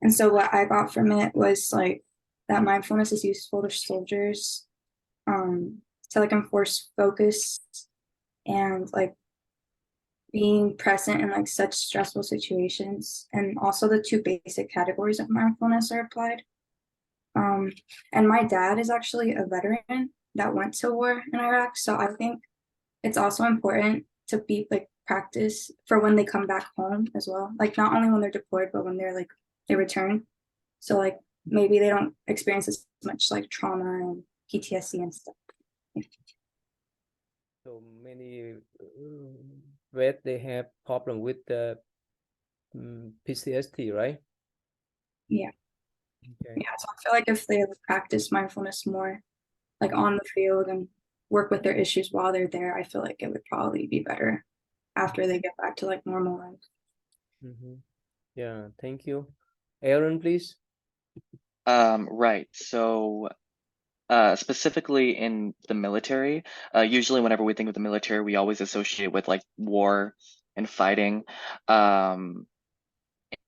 And so what I got from it was like that mindfulness is useful to soldiers to like enforce focus and like being present in like such stressful situations. And also the two basic categories of mindfulness are applied. And my dad is actually a veteran that went to war in Iraq. So I think it's also important to be like practice for when they come back home as well. Like not only when they're deployed, but when they're like they return. So like maybe they don't experience as much like trauma and PTSD and stuff. So many vets they have problem with the PTSD, right? Yeah. Okay. Yeah. So I feel like if they practice mindfulness more, like on the field and work with their issues while they're there, I feel like it would probably be better after they get back to like normal life. Mm-hmm. Yeah, thank you. Aaron, please. Right. So specifically in the military, usually whenever we think of the military, we always associate with like war and fighting.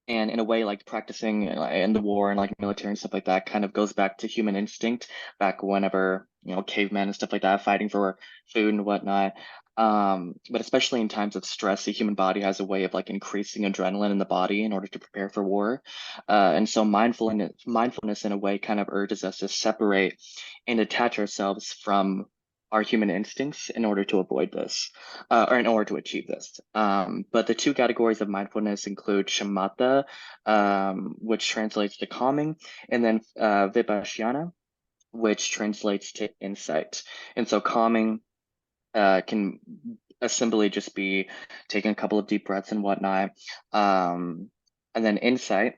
And in a way, like practicing in the war and like military and stuff like that kind of goes back to human instinct back whenever, cavemen and stuff like that, fighting for food and whatnot. But especially in times of stress, the human body has a way of like increasing adrenaline in the body in order to prepare for war. And so mindfulness in a way kind of urges us to separate and detach ourselves from our human instincts in order to avoid this, or in order to achieve this. But the two categories of mindfulness include shamatha, which translates to calming, and then vipassana, which translates to insight. And so calming can simply just be taking a couple of deep breaths and whatnot. And then insight,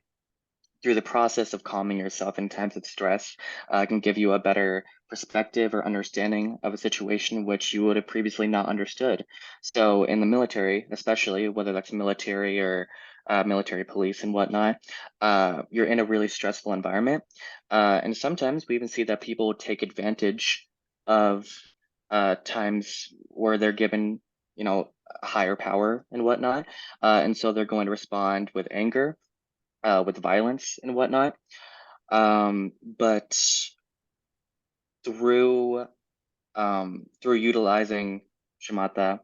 through the process of calming yourself in times of stress, can give you a better perspective or understanding of a situation which you would have previously not understood. So in the military, especially, whether that's military or military police and whatnot, you're in a really stressful environment. And sometimes we even see that people take advantage of times where they're given, higher power and whatnot. And so they're going to respond with anger, with violence and whatnot. But through utilizing shamatha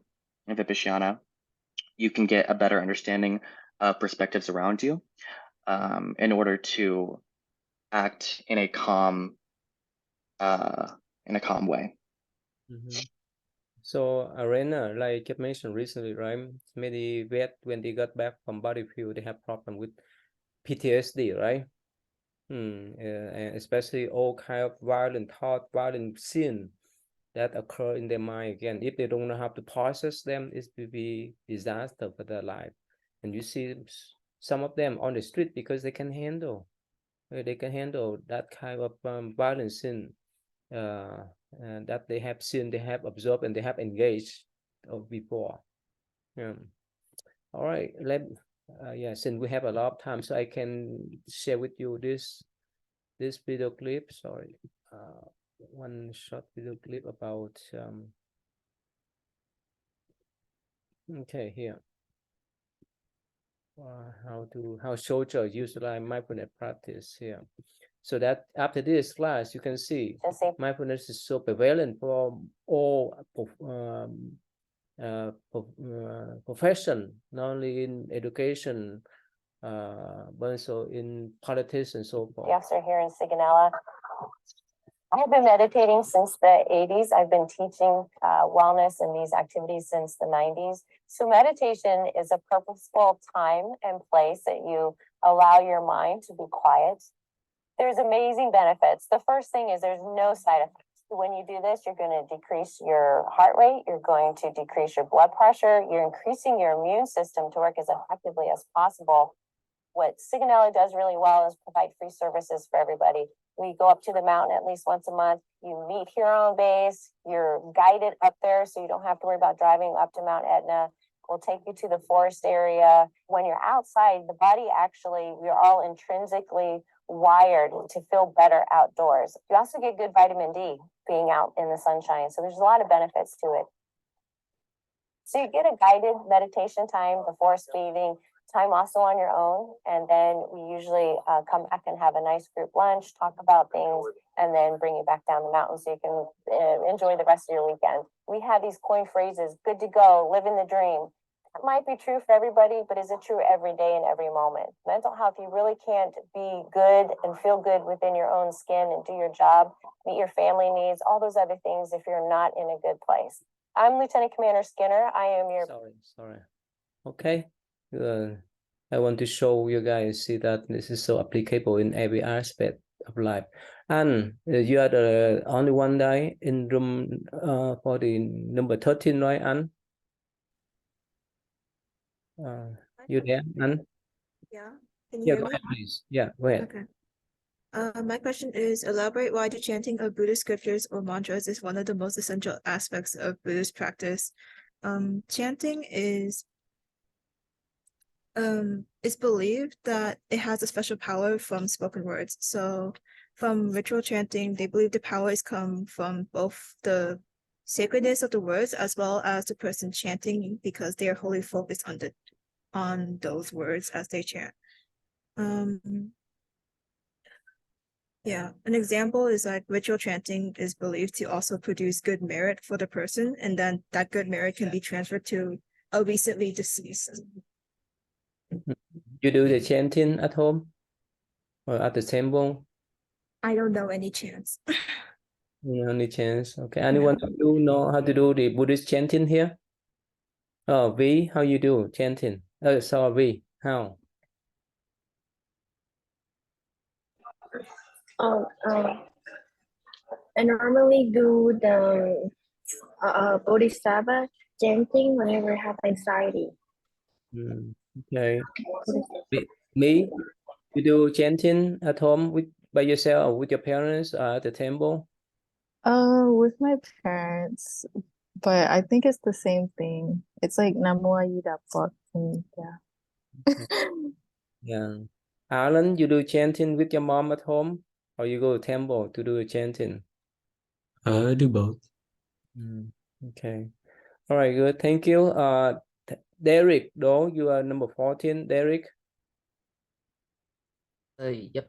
and vipassana, you can get a better understanding of perspectives around you, in order to act in a calm way. Mm-hmm. So Arena, like you mentioned recently, right? Many vets when they got back from battlefield, they have problem with PTSD, right? And especially all kind of violent thought, violent sin that occur in their mind again. If they don't know how to process them, it will be disaster for their life. And you see some of them on the street because they can handle that kind of violent sin and that they have seen, they have observed, and they have engaged before. All right, since we have a lot of time, so I can share with you this this video clip. Sorry, one short video clip about okay, here how soldiers utilize mindfulness practice here. So that after this class, you can see mindfulness is so prevalent for all profession, not only in education, but also in politics and so forth. The officer here in Sigonella. I have been meditating since the 80s. I've been teaching wellness and these activities since the 90s. So meditation is a purposeful time and place that you allow your mind to be quiet. There's amazing benefits. The first thing is there's no side effects. When you do this, you're going to decrease your heart rate. You're going to decrease your blood pressure. You're increasing your immune system to work as effectively as possible. What Sigonella does really well is provide free services for everybody. We go up to the mountain at least once a month. You meet here on base. You're guided up there, so you don't have to worry about driving up to Mount Etna. We'll take you to the forest area. When you're outside, the body actually, we're all intrinsically wired to feel better outdoors. You also get good vitamin D being out in the sunshine. So there's a lot of benefits to it. So you get a guided meditation time, the forest bathing, time also on your own. And then we usually come back and have a nice group lunch, talk about things, and then bring you back down the mountain so you can enjoy the rest of your weekend. We have these coin phrases, good to go, living the dream. It might be true for everybody, but is it true every day and every moment? Mental health, you really can't be good and feel good within your own skin and do your job, meet your family needs, all those other things if you're not in a good place. I'm Lieutenant Commander Skinner. I am your... Sorry. Okay. I want to show you guys, see that this is so applicable in every aspect of life. And you are the only one guy in room for the number 13, right, Anne? You there, Anne? Yeah. Can you Yeah, hear go me? ahead, please. Yeah, go ahead. Okay. My question is, elaborate why the chanting of Buddhist scriptures or mantras is one of the most essential aspects of Buddhist practice. Chanting is it's believed that it has a special power from spoken words. So from ritual chanting, they believe the powers come from both the sacredness of the words as well as the person chanting, because they are wholly focused on those words as they chant. Yeah, an example is like ritual chanting is believed to also produce good merit for the person, and then that good merit can be transferred to a recently deceased. You do the chanting at home or at the temple? I don't know any chants. Any chance? Okay. Anyone do know how to do the Buddhist chanting here? Oh, V, how you do chanting? Oh, sorry, how? I normally do the Bodhisattva chanting whenever I have anxiety. Okay. Me, you do chanting at home by yourself or with your parents at the temple? With my parents, but I think it's the same thing. It's like Namo Ayuda and yeah. Yeah. Alan, you do chanting with your mom at home, or you go to temple to do chanting? I do both. Okay. All right, good. Thank you. Derek, though, you are number 14, Derek. Yep.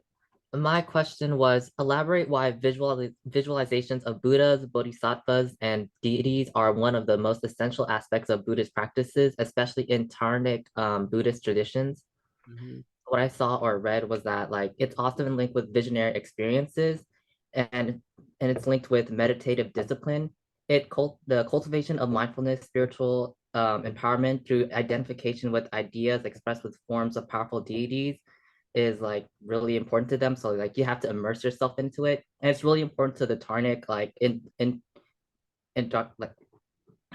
My question was, elaborate why visualizations of Buddhas, Bodhisattvas, and deities are one of the most essential aspects of Buddhist practices, especially in Tharnic Buddhist traditions. What I saw or read was that like it's often linked with visionary experiences, and it's linked with meditative discipline. The cultivation of mindfulness, spiritual empowerment through identification with ideas expressed with forms of powerful deities is like really important to them. So like you have to immerse yourself into it, and it's really important to the Tharnic like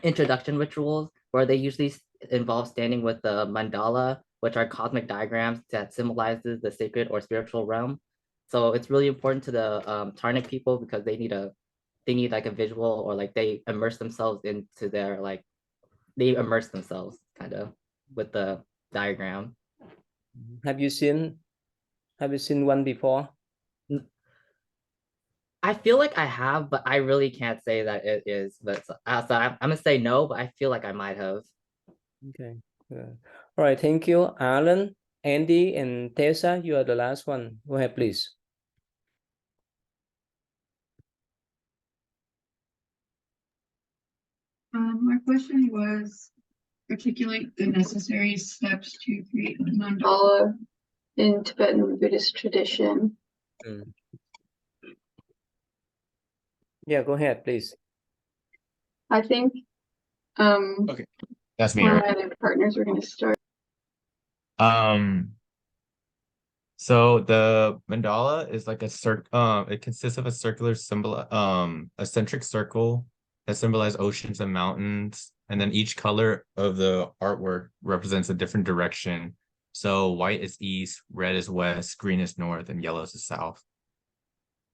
introduction rituals, where they usually involve standing with the mandala, which are cosmic diagrams that symbolizes the sacred or spiritual realm. So it's really important to the Tharnic people because they need like a visual, or like they immerse themselves into their like they immerse themselves kind of with the diagram. Have you seen one before? I feel like I have, but I really can't say that it is. But so I'm gonna say no, but I feel like I might have. Okay. Good. All right. Thank you, Alan, Andy, and Tessa. You are the last one. Go ahead, please. My question was articulate the necessary steps to create a mandala in Tibetan Buddhist tradition. Yeah, go ahead, please. I think Okay, that's me, one of right? my other partners were going to start. So the mandala is like a it consists of a circular symbol, a centric circle that symbolizes oceans and mountains, and then each color of the artwork represents a different direction. So white is east, red is west, green is north, and yellow is the south.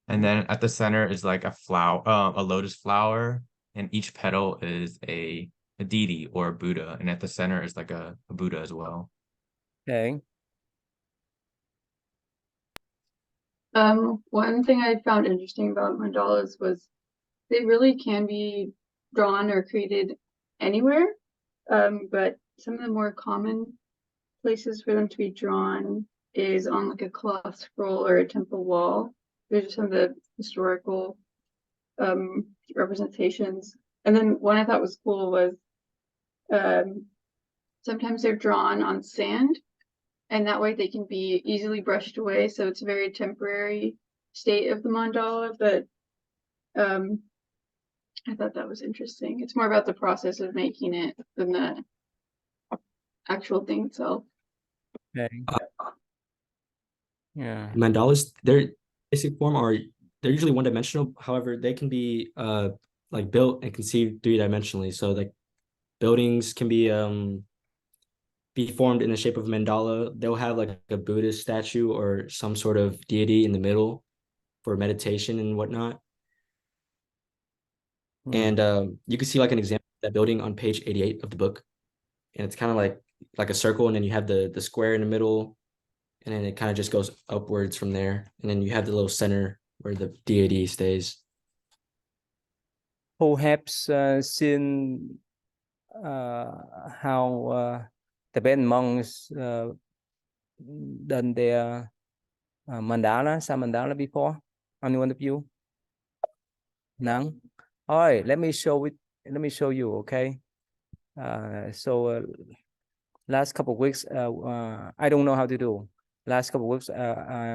And then at the center is like a flower, a lotus flower, and each petal is a deity or a Buddha, and at the center is like a Buddha as well. Okay. One thing I found interesting about mandalas was they really can be drawn or created anywhere. But some of the more common places for them to be drawn is on like a cloth scroll or a temple wall. Those are some of the historical representations. And then one I thought was cool was sometimes they're drawn on sand, and that way they can be easily brushed away. So it's a very temporary state of the mandala, but I thought that was interesting. It's more about the process of making it than the actual thing itself. Okay. Yeah. Mandalas, their basic form are they're usually one-dimensional. However, they can be like built and conceived three-dimensionally. So like buildings can be formed in the shape of a mandala. They'll have like a Buddhist statue or some sort of deity in the middle for meditation and whatnot. And you can see like an example of that building on page 88 of the book. And it's kind of like a circle, and then you have the square in the middle, and then it kind of just goes upwards from there. And then you have the little center where the deity stays. Who has seen how Tibetan monks done their mandala, some mandala before? Any one of you? None? All right, let me show you, okay? So last couple of weeks, I don't know how to do. Last couple of weeks,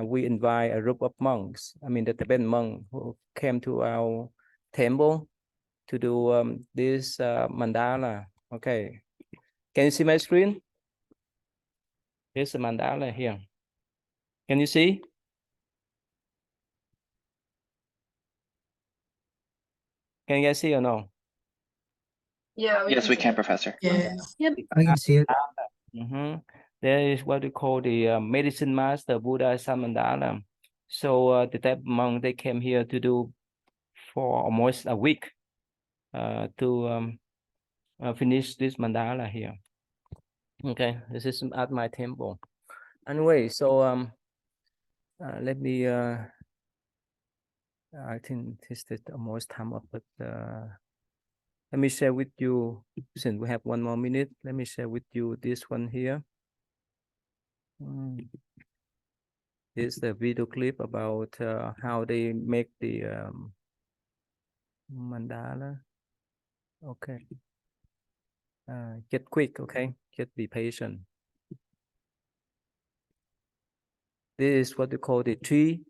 we invite a group of monks. I mean, the Tibetan monk who came to our temple to do this mandala. Okay, can you see my screen? Here's a mandala here. Can you see? Can you guys see or no? Yeah. Yes, we can, Professor. Yes. Yep. I can see it. There is what we call the medicine master Buddha Samandala. So the Tibetan monk, they came here to do for almost a week to finish this mandala here. Okay, this is at my temple. Anyway, so let me I think this is almost time up, but let me share with you, since we have 1 more minute, let me share with you this one here. This is the video clip about how they make the mandala. Okay. Get quick, okay? Just be patient. This is what we call the 3D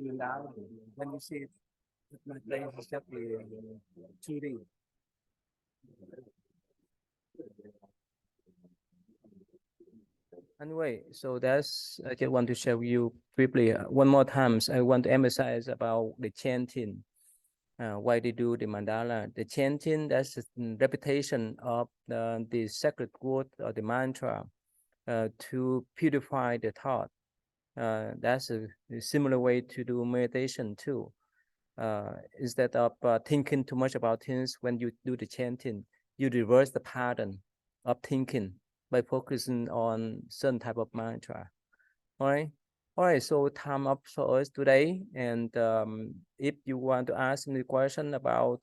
mandala. When you see it, my place is definitely 2D. Anyway, so that's I just want to share with you briefly one more time. I want to emphasize about the chanting. Why they do the mandala? The chanting, that's the repetition of the sacred word or the mantra to purify the thought. That's a similar way to do meditation too. Instead of thinking too much about things, when you do the chanting, you reverse the pattern of thinking by focusing on certain type of mantra. All right, so time up for us today. And if you want to ask me a question about